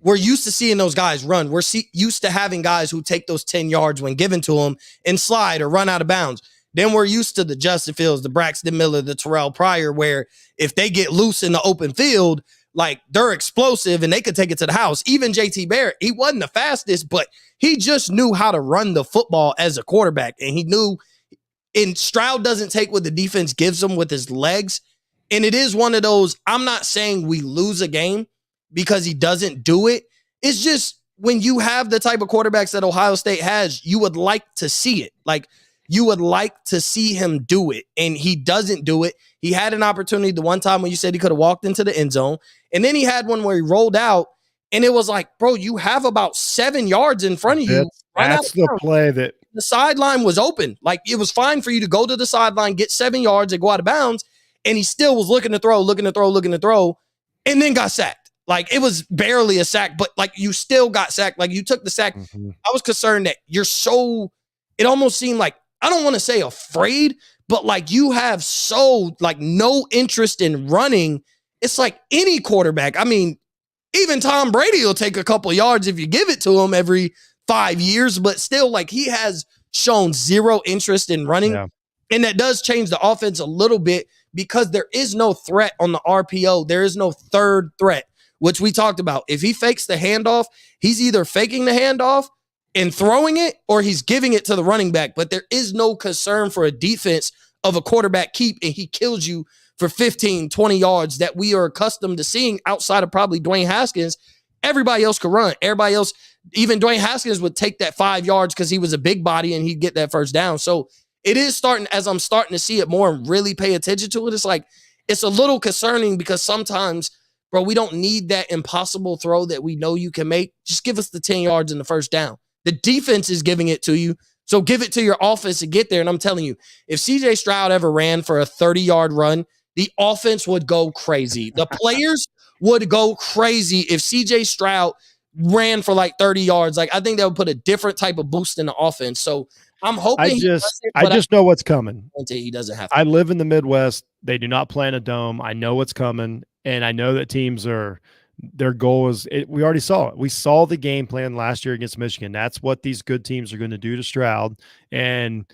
we're used to seeing those guys run. We're used to having guys who take those 10 yards when given to them and slide or run out of bounds. Then we're used to the Justin Fields, the Braxton Miller, the Terrell Pryor, where if they get loose in the open field, like they're explosive and they could take it to the house. Even JT Barrett, he wasn't the fastest, but he just knew how to run the football as a quarterback. And he knew, and Stroud doesn't take what the defense gives him with his legs. And it is one of those, I'm not saying we lose a game because he doesn't do it. It's just when you have the type of quarterbacks that Ohio State has, you would like to see it. Like, you would like to see him do it, and he doesn't do it. He had an opportunity the one time when you said he could have walked into the end zone, and then he had one where he rolled out, and it was like, bro, you have about 7 yards in front of you. That's the play that the sideline was open. Like, it was fine for you to go to the sideline, get 7 yards, and go out of bounds, and he still was looking to throw, and then got sacked. Like, it was barely a sack, but like you still got sacked. Like, you took the sack. Mm-hmm. I was concerned that it almost seemed like, I don't want to say afraid, but like you have so like no interest in running. It's like any quarterback. I mean, even Tom Brady will take a couple yards if you give it to him every 5 years, but still, like, he has shown zero interest in running. Yeah. And that does change the offense a little bit because there is no threat on the RPO. There is no third threat, which we talked about. If he fakes the handoff, he's either faking the handoff and throwing it, or he's giving it to the running back. But there is no concern for a defense of a quarterback keep, and he kills you for 15, 20 yards that we are accustomed to seeing outside of probably Dwayne Haskins. Everybody else could run. Everybody else, even Dwayne Haskins would take that 5 yards because he was a big body and he'd get that first down. So it is starting, as I'm starting to see it more and really pay attention to it, it's like, it's a little concerning because sometimes, bro, we don't need that impossible throw that we know you can make. Just give us the 10 yards in the first down. The defense is giving it to you, so give it to your offense to get there. And I'm telling you, if CJ Stroud ever ran for a 30-yard run, the offense would go crazy. The players would go crazy if CJ Stroud ran for like 30 yards. Like, I think that would put a different type of boost in the offense. So I'm hoping I just know what's coming. He doesn't have to. I live in the Midwest. They do not play in a dome. I know what's coming, and I know that teams are – their goal is we already saw it. We saw the game plan last year against Michigan. That's what these good teams are going to do to Stroud. And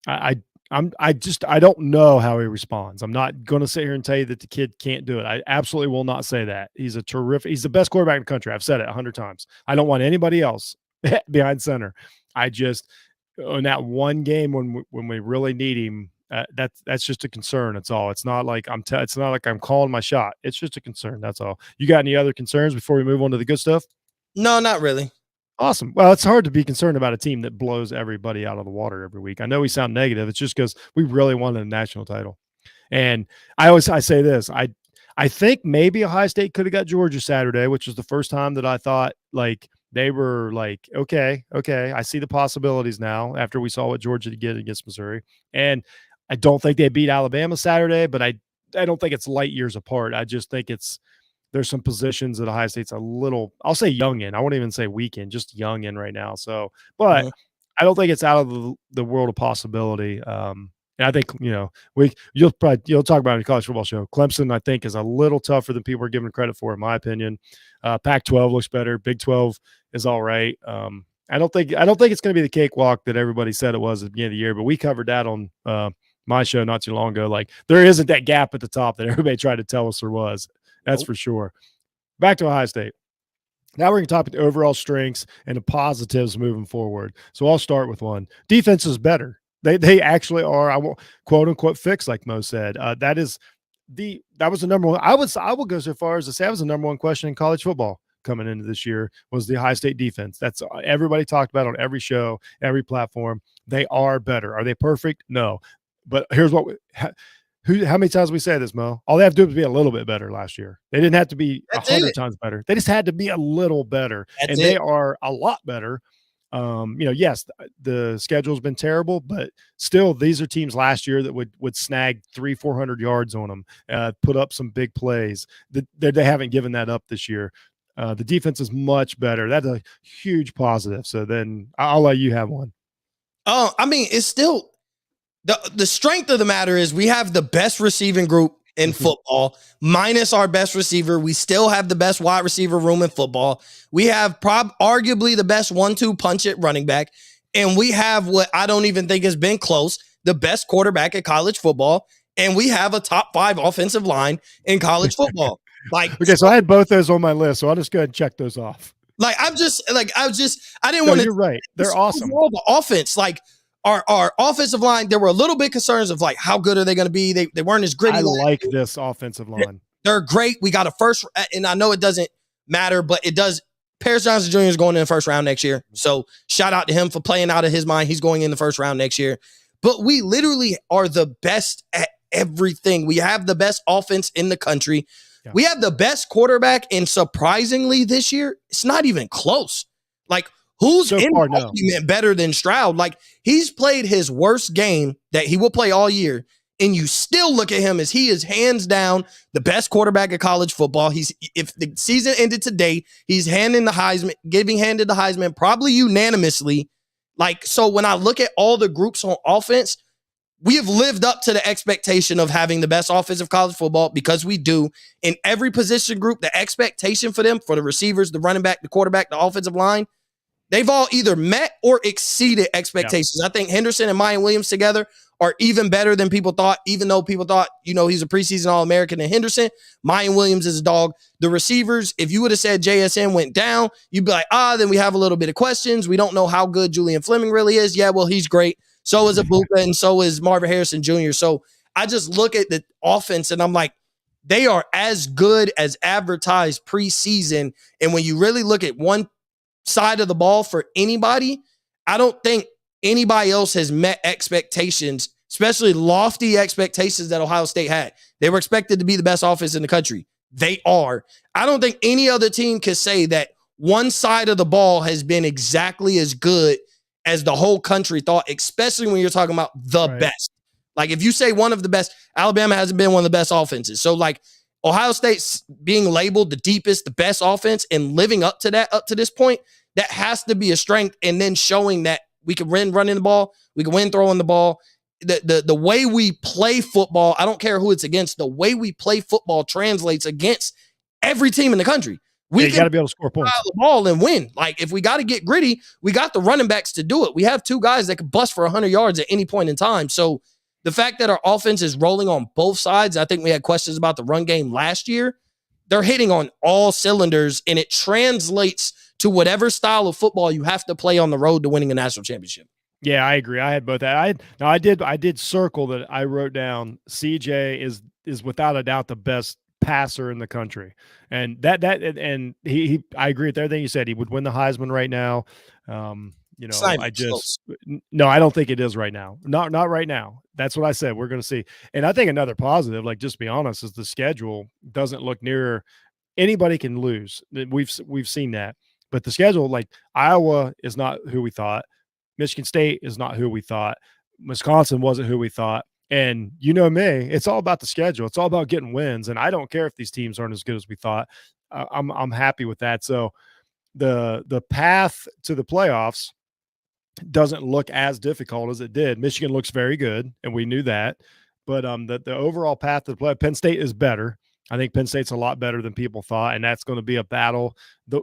I don't know how he responds. I'm not going to sit here and tell you that the kid can't do it. I absolutely will not say that. He's the best quarterback in the country. I've said it 100 times. I don't want anybody else behind center. I just, in that one game when we really need him, that's just a concern. That's all. It's not like it's not like I'm calling my shot. It's just a concern. That's all. You got any other concerns before we move on to the good stuff? No, not really. Awesome. Well, it's hard to be concerned about a team that blows everybody out of the water every week. I know we sound negative. It's just because we really wanted a national title. And I say this. I think maybe Ohio State could have got Georgia Saturday, which was the first time that I thought like they were like, okay, I see the possibilities now after we saw what Georgia did against Missouri. And I don't think they beat Alabama Saturday, but I don't think it's light years apart. I just think there's some positions that Ohio State's a little, I'll say young in. I won't even say weak in, just young in right now. So, but I don't think it's out of the world of possibility. And I think, you'll talk about it in the college football show. Clemson, I think, is a little tougher than people are giving credit for, in my opinion. Pac-12 looks better. Big 12 is all right. I don't think it's going to be the cakewalk that everybody said it was at the beginning of the year, but we covered that on my show not too long ago. Like, there isn't that gap at the top that everybody tried to tell us there was. That's for sure. Back to Ohio State. Now we're going to talk about the overall strengths and the positives moving forward. So I'll start with one. Defense is better. They actually are, I will quote unquote fix, like Mo said. That was the number one. I will go so far as to say that was the number one question in college football coming into this year was the Ohio State defense. That's everybody talked about on every show, every platform. They are better. Are they perfect? No. But here's how many times we say this, Mo? All they have to do is be a little bit better last year. They didn't have to be 100 times better. They just had to be a little better. They are a lot better. Yes, the schedule's been terrible, but still, these are teams last year that would snag 300-400 yards on them, put up some big plays. They haven't given that up this year. The defense is much better. That's a huge positive. So then I'll let you have one. Oh, I mean, it's still the strength of the matter is we have the best receiving group in football, minus our best receiver. We still have the best wide receiver room in football. We have arguably the best 1-2 punch at running back. And we have what I don't even think has been close, the best quarterback at college football. And we have a top 5 offensive line in college football. Okay, so I had both those on my list, so I'll just go ahead and check those off. I didn't want to. You're right. They're awesome. The offense, our offensive line, there were a little bit concerns of how good are they going to be? They weren't as gritty. I like this offensive line. They're great. We got a first, and I know it doesn't matter, but it does. Paris Johnson Jr. is going in the first round next year. So shout out to him for playing out of his mind. He's going in the first round next year. But we literally are the best at everything. We have the best offense in the country. Yeah. We have the best quarterback, and surprisingly this year, it's not even close. Who's so far, better than Stroud? He's played his worst game that he will play all year, and you still look at him as he is hands down the best quarterback of college football. If the season ended today, he's handed the Heisman probably unanimously. So when I look at all the groups on offense, we have lived up to the expectation of having the best offense of college football because we do. In every position group, the expectation for them, for the receivers, the running back, the quarterback, the offensive line, they've all either met or exceeded expectations. Yeah. I think Henderson and Mayan Williams together are even better than people thought, even though people thought, he's a preseason All-American in Henderson. Mayan Williams is a dog. The receivers, if you would have said JSN went down, you'd be like, then we have a little bit of questions. We don't know how good Julian Fleming really is. Yeah, well, he's great. So is Abuka, and so is Marvin Harrison Jr. So I just look at the offense, and I'm like, they are as good as advertised preseason. And when you really look at one side of the ball for anybody, I don't think anybody else has met expectations, especially lofty expectations that Ohio State had. They were expected to be the best offense in the country. They are. I don't think any other team can say that one side of the ball has been exactly as good as the whole country thought, especially when you're talking about the best. If you say one of the best, Alabama hasn't been one of the best offenses. So Ohio State's being labeled the deepest, the best offense, and living up to that up to this point, that has to be a strength. And then showing that we can win running the ball, we can win throwing the ball. The way we play football, I don't care who it's against, the way we play football translates against every team in the country. We got to be able to score points. The ball and win. If we got to get gritty, we got the running backs to do it. We have 2 guys that can bust for 100 yards at any point in time. So the fact that our offense is rolling on both sides, I think we had questions about the run game last year. They're hitting on all cylinders, and it translates to whatever style of football you have to play on the road to winning a national championship. Yeah, I agree. I had both that. I did circle that. I wrote down CJ is without a doubt the best passer in the country, and he I agree with everything you said. He would win the Heisman right now. I don't think it is right now. Not right now. That's what I said. We're going to see. And I think another positive, just to be honest, is the schedule doesn't look near. Anybody can lose. We've seen that. But the schedule, Iowa is not who we thought. Michigan State is not who we thought. Wisconsin wasn't who we thought. And you know me, it's all about the schedule. It's all about getting wins. And I don't care if these teams aren't as good as we thought. I'm happy with that. So the path to the playoffs doesn't look as difficult as it did. Michigan looks very good, and we knew that. But the overall path to the play, Penn State is better. I think Penn State's a lot better than people thought, and that's going to be a battle. The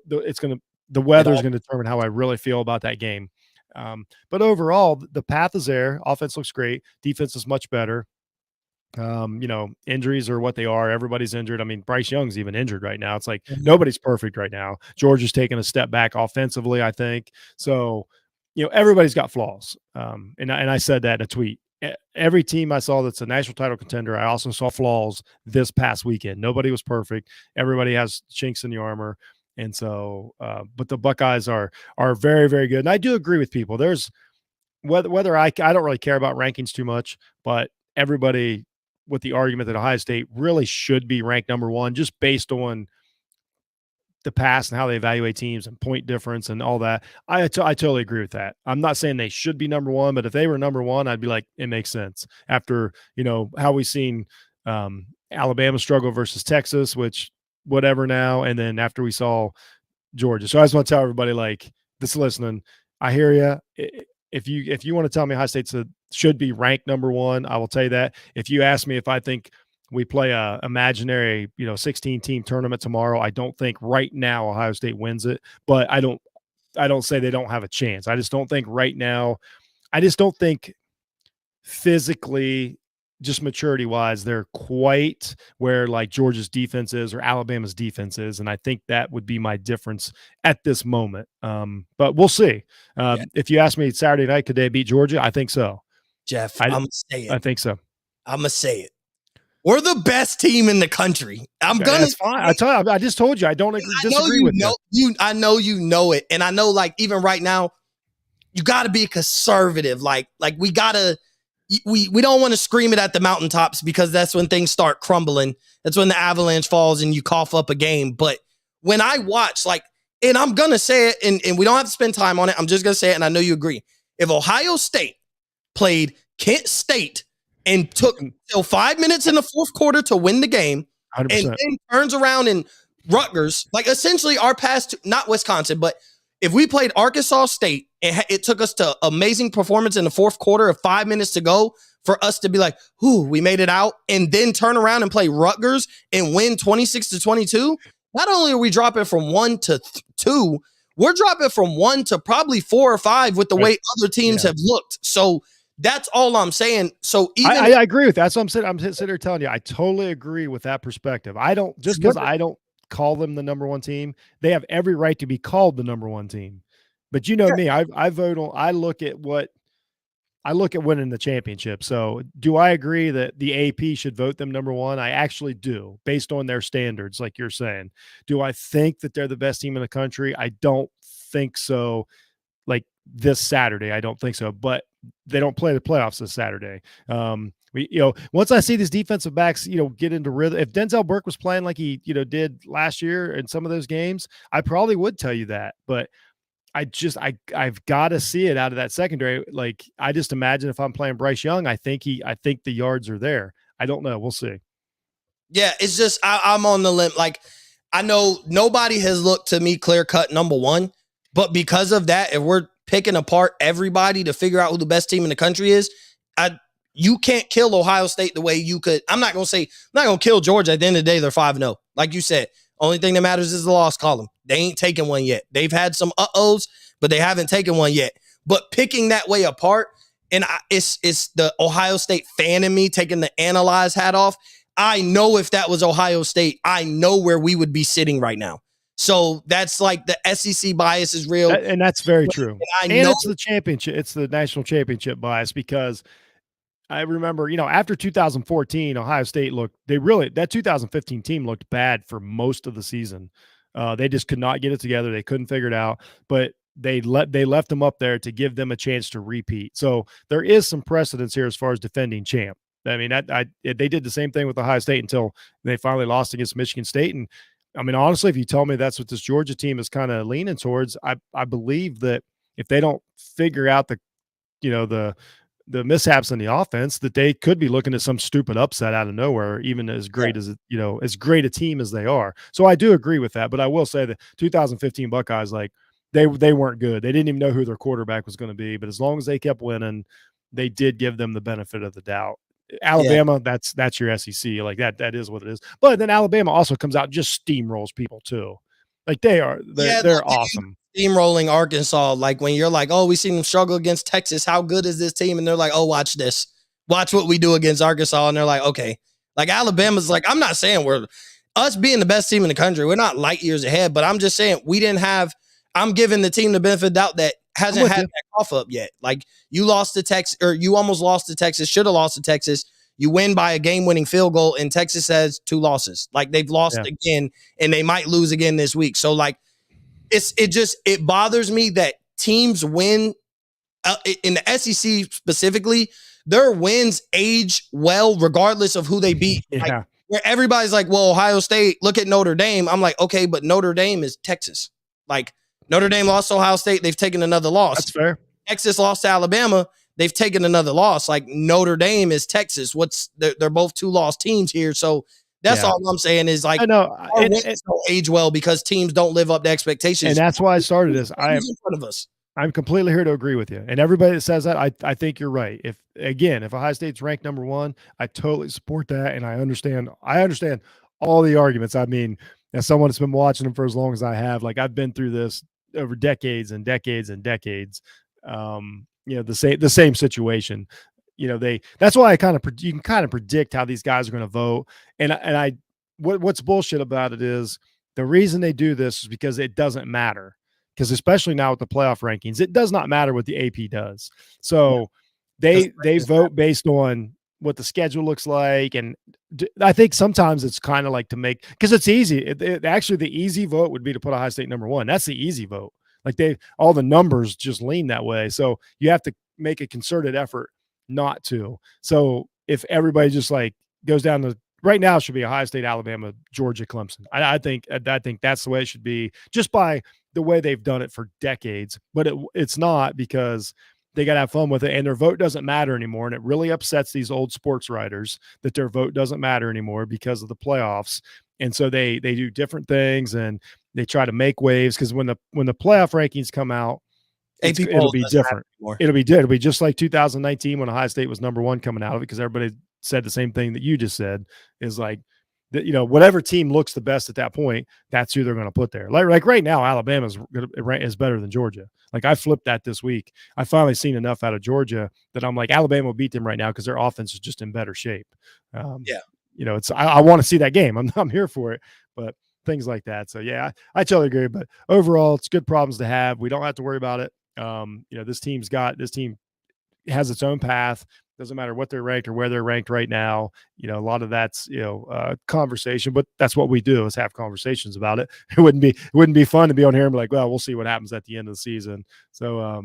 weather is going to determine how I really feel about that game. But overall, the path is there. Offense looks great. Defense is much better. Injuries are what they are. Everybody's injured. I mean, Bryce Young's even injured right now. It's nobody's perfect right now. Georgia's taking a step back offensively, I think. So, everybody's got flaws. And I said that in a tweet. Every team I saw that's a national title contender, I also saw flaws this past weekend. Nobody was perfect. Everybody has chinks in the armor. And so, but the Buckeyes are very, very good. And I do agree with people. There's whether I don't really care about rankings too much, but everybody with the argument that Ohio State really should be ranked number 1 just based on the past and how they evaluate teams and point difference and all that. I totally agree with that. I'm not saying they should be number one, but if they were number one, I'd be like, it makes sense after, how we've seen Alabama struggle versus Texas, which whatever now. And then after we saw Georgia. So I just want to tell everybody like this listening, I hear you. If you want to tell me Ohio State should be ranked number one, I will tell you that. If you ask me if I think we play a imaginary, 16 team tournament tomorrow, I don't think right now Ohio State wins it, but I don't say they don't have a chance. I just don't think right now. I just don't think physically, just maturity wise, they're quite where like Georgia's defense is or Alabama's defense is. And I think that would be my difference at this moment. But we'll see. If you ask me Saturday night, could they beat Georgia? I think so. Jeff, I'm going to say it. I think so. I'm going to say it. We're the best team in the country. That's fine. I just told you I don't disagree with you. I know you know it, and I know like even right now, you got to be conservative. Like we gotta, we don't want to scream it at the mountaintops because that's when things start crumbling. That's when the avalanche falls and you cough up a game. But when I watch, and I'm gonna say it, and we don't have to spend time on it. I'm just gonna say it, and I know you agree. If Ohio State played Kent State and took till 5 minutes in the fourth quarter to win the game, 100%. and then turns around in Rutgers, like essentially our past, not Wisconsin, but if we played Arkansas State, it took us to amazing performance in the fourth quarter of 5 minutes to go for us to be like, "Ooh, we made it out," and then turn around and play Rutgers and win 26-22. Not only are we dropping from 1 to 2, we're dropping from 1 to probably 4 or 5 with the way other teams have looked. So that's all I'm saying. So even I agree with that. That's what I'm saying. I'm sitting there telling you, I totally agree with that perspective. I don't just because I don't call them the number one team, they have every right to be called the number one team. But you know me, I vote on. I look at winning the championship. So do I agree that the AP should vote them number one? I actually do, based on their standards, like you're saying. Do I think that they're the best team in the country? I don't think so. Like this Saturday, I don't think so. But they don't play the playoffs this Saturday. Once I see these defensive backs, get into rhythm. If Denzel Burke was playing like he, did last year in some of those games, I probably would tell you that. But I've got to see it out of that secondary. Like I just imagine if I'm playing Bryce Young, I think the yards are there. I don't know. We'll see. Yeah, it's just I'm on the limb. Like I know nobody has looked to me clear cut number one, but because of that, if we're picking apart everybody to figure out who the best team in the country is, you can't kill Ohio State the way you could. I'm not going to kill Georgia. At the end of the day, they're 5-0. Like you said, only thing that matters is the loss column. They ain't taken one yet. They've had some uh-ohs, but they haven't taken one yet. But picking that way apart, and it's the Ohio State fan in me taking the analyze hat off. I know if that was Ohio State, I know where we would be sitting right now. So that's like the SEC bias is real. And that's very true. And it's the championship. It's the national championship bias because I remember, after 2014, Ohio State that 2015 team looked bad for most of the season. They just could not get it together. They couldn't figure it out, but they left them up there to give them a chance to repeat. So there is some precedence here as far as defending champ. I mean, they did the same thing with Ohio State until they finally lost against Michigan State. And I mean, honestly, if you tell me that's what this Georgia team is kind of leaning towards, I believe that if they don't figure out the mishaps in the offense, that they could be looking at some stupid upset out of nowhere, even as great as as great a team as they are. So I do agree with that, but I will say that 2015 Buckeyes, like they weren't good. They didn't even know who their quarterback was going to be, but as long as they kept winning, they did give them the benefit of the doubt. Alabama, that's your SEC. Like that is what it is. But then Alabama also comes out and just steamrolls people too. Like they're awesome. Steamrolling Arkansas, like when you're like, oh, we seen them struggle against Texas. How good is this team? And they're like, oh, watch this. Watch what we do against Arkansas. And they're like, okay. Like Alabama's like, I'm not saying we're us being the best team in the country. We're not light years ahead, but I'm just saying I'm giving the team the benefit of doubt that hasn't had that cough up yet. Like you lost to Texas, or you almost lost to Texas, should have lost to Texas. You win by a game-winning field goal, and Texas has 2 losses. Like they've lost again, and they might lose again this week. So like, it bothers me that teams win in the SEC specifically. Their wins age well, regardless of who they beat. Yeah. Like where everybody's like, well, Ohio State, look at Notre Dame. I'm like, okay, but Notre Dame is Texas. Like, Notre Dame lost to Ohio State. They've taken another loss. That's fair. Texas lost to Alabama. They've taken another loss. Like, Notre Dame is Texas. They're both 2-loss teams here. So that's all I'm saying is, like, I know our wins don't age well because teams don't live up to expectations. And that's why I started this. In front of us. I'm completely here to agree with you. And everybody that says that, I think you're right. If Ohio State's ranked number 1, I totally support that. And I understand all the arguments. I mean, as someone that's been watching them for as long as I have, like, I've been through this over decades and decades and decades. The same situation. That's why you can kind of predict how these guys are going to vote. And what's bullshit about it is the reason they do this is because it doesn't matter. Because especially now with the playoff rankings, it does not matter what the AP does. So they vote based on what the schedule looks like. And I think sometimes it's kind of like to make, because it's easy. Actually, the easy vote would be to put Ohio State number 1. That's the easy vote. Like, all the numbers just lean that way. So you have to make a concerted effort not to. So if everybody just like goes down to, right now, it should be Ohio State, Alabama, Georgia, Clemson. I think that's the way it should be, just by the way they've done it for decades. But it's not, because they got to have fun with it, and their vote doesn't matter anymore. And it really upsets these old sports writers that their vote doesn't matter anymore because of the playoffs. And so they do different things, and they try to make waves, because when the playoff rankings come out, it'll be different. It'll be just like 2019 when Ohio State was number 1 coming out of it, because everybody said the same thing that you just said, is like, whatever team looks the best at that point, that's who they're going to put there. Like right now, Alabama is better than Georgia. Like, I flipped that this week. I finally seen enough out of Georgia that I'm like, Alabama will beat them right now because their offense is just in better shape. I want to see that game. I'm here for it, but things like that. So yeah, I totally agree. But overall, it's good problems to have. We don't have to worry about it. This team has its own path. Doesn't matter what they're ranked or where they're ranked right now. A lot of that's conversation, but that's what we do, is have conversations about it. It wouldn't be fun to be on here and be like, well, we'll see what happens at the end of the season. So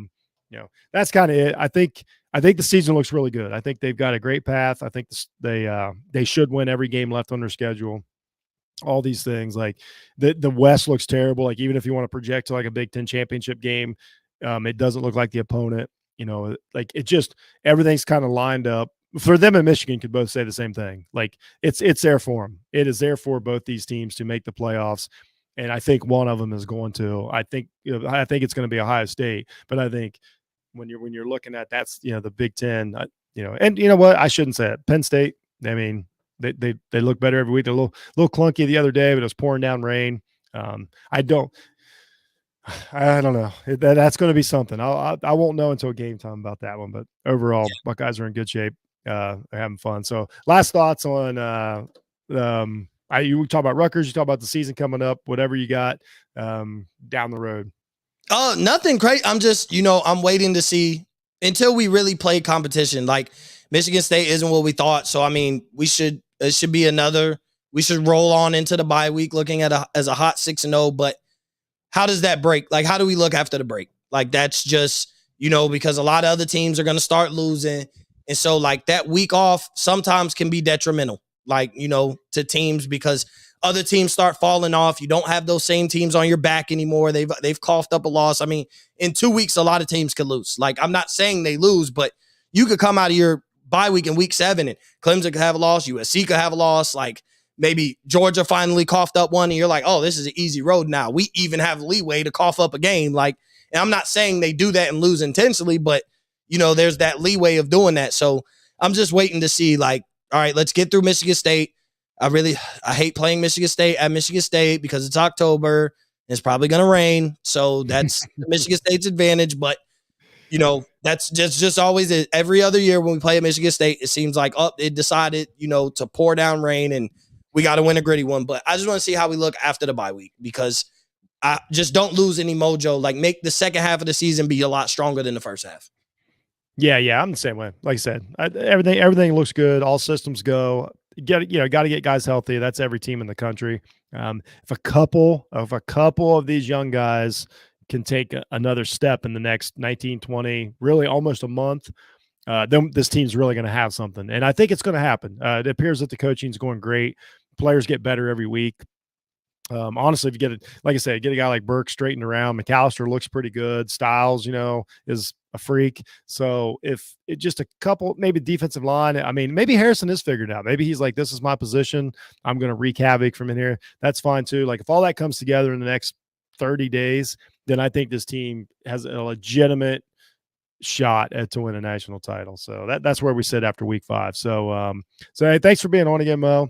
that's kind of it. I think the season looks really good. I think they've got a great path. I think they should win every game left on their schedule. All these things, like the West looks terrible. Like, even if you want to project to like a Big Ten championship game, it doesn't look like the opponent. Like, it just, everything's kind of lined up for them, and Michigan could both say the same thing. Like, it's there for them. It is there for both these teams to make the playoffs. And I think one of them is going to. I think it's going to be Ohio State. But I think when you're looking at, that's the Big Ten. And you know what? I shouldn't say it. Penn State. I mean, they look better every week. They're a little clunky the other day, but it was pouring down rain. I don't know. That's going to be something. I won't know until game time about that one. But overall, Buckeyes are in good shape. They're having fun. So, last thoughts on you talk about Rutgers. You talk about the season coming up. Whatever you got down the road. Oh, nothing great. I'm just, I'm waiting to see until we really play competition. Like, Michigan State isn't what we thought. So, I mean, it should be we should roll on into the bye week looking at as a hot 6-0. But how does that break? Like, how do we look after the break? Like, that's just, because a lot of other teams are going to start losing. And so, like, that week off sometimes can be detrimental, like, to teams, because other teams start falling off. You don't have those same teams on your back anymore. They've coughed up a loss. I mean, in 2 weeks, a lot of teams could lose. Like, I'm not saying they lose, but you could come out of your bye week in week 7 and Clemson could have a loss. USC could have a loss. Like, maybe Georgia finally coughed up one and you're like, oh, this is an easy road now. We even have leeway to cough up a game. Like, and I'm not saying they do that and lose intentionally, but, there's that leeway of doing that. So I'm just waiting to see, like, all right, let's get through Michigan State. I hate playing Michigan State at Michigan State because it's October. And it's probably going to rain. So that's Michigan State's advantage. But, that's just always it. Every other year when we play at Michigan State, it seems like, it decided, to pour down rain and we got to win a gritty one. But I just want to see how we look after the bye week, because I just don't lose any mojo. Like, make the second half of the season be a lot stronger than the first half. Yeah, I'm the same way. Like I said, everything looks good. All systems go. Got to get guys healthy. That's every team in the country. If a couple of these young guys can take another step in the next 19, 20, really almost a month, then this team's really going to have something. And I think it's going to happen. It appears that the coaching's going great. Players get better every week. Honestly, if you get it, like I said, get a guy like Burke straightened around. McAllister looks pretty good. Styles, is a freak. So if it just a couple, maybe defensive line, I mean, maybe Harrison is figured out. Maybe he's like, this is my position. I'm going to wreak havoc from in here. That's fine too. Like if all that comes together in the next 30 days, then I think this team has a legitimate shot to win a national title. So that's where we sit after week 5. So hey, thanks for being on again, Mo.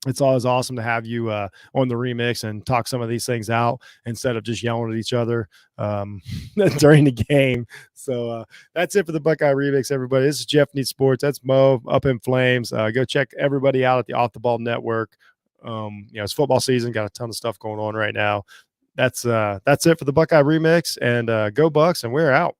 It's always awesome to have you on the remix and talk some of these things out instead of just yelling at each other during the game. So that's it for the Buckeye remix, everybody. This is Jeff Needs Sports. That's Mo up in flames. Go check everybody out at the Off the Ball Network. It's football season. Got a ton of stuff going on right now. That's it for the Buckeye remix. And go Bucks, and we're out.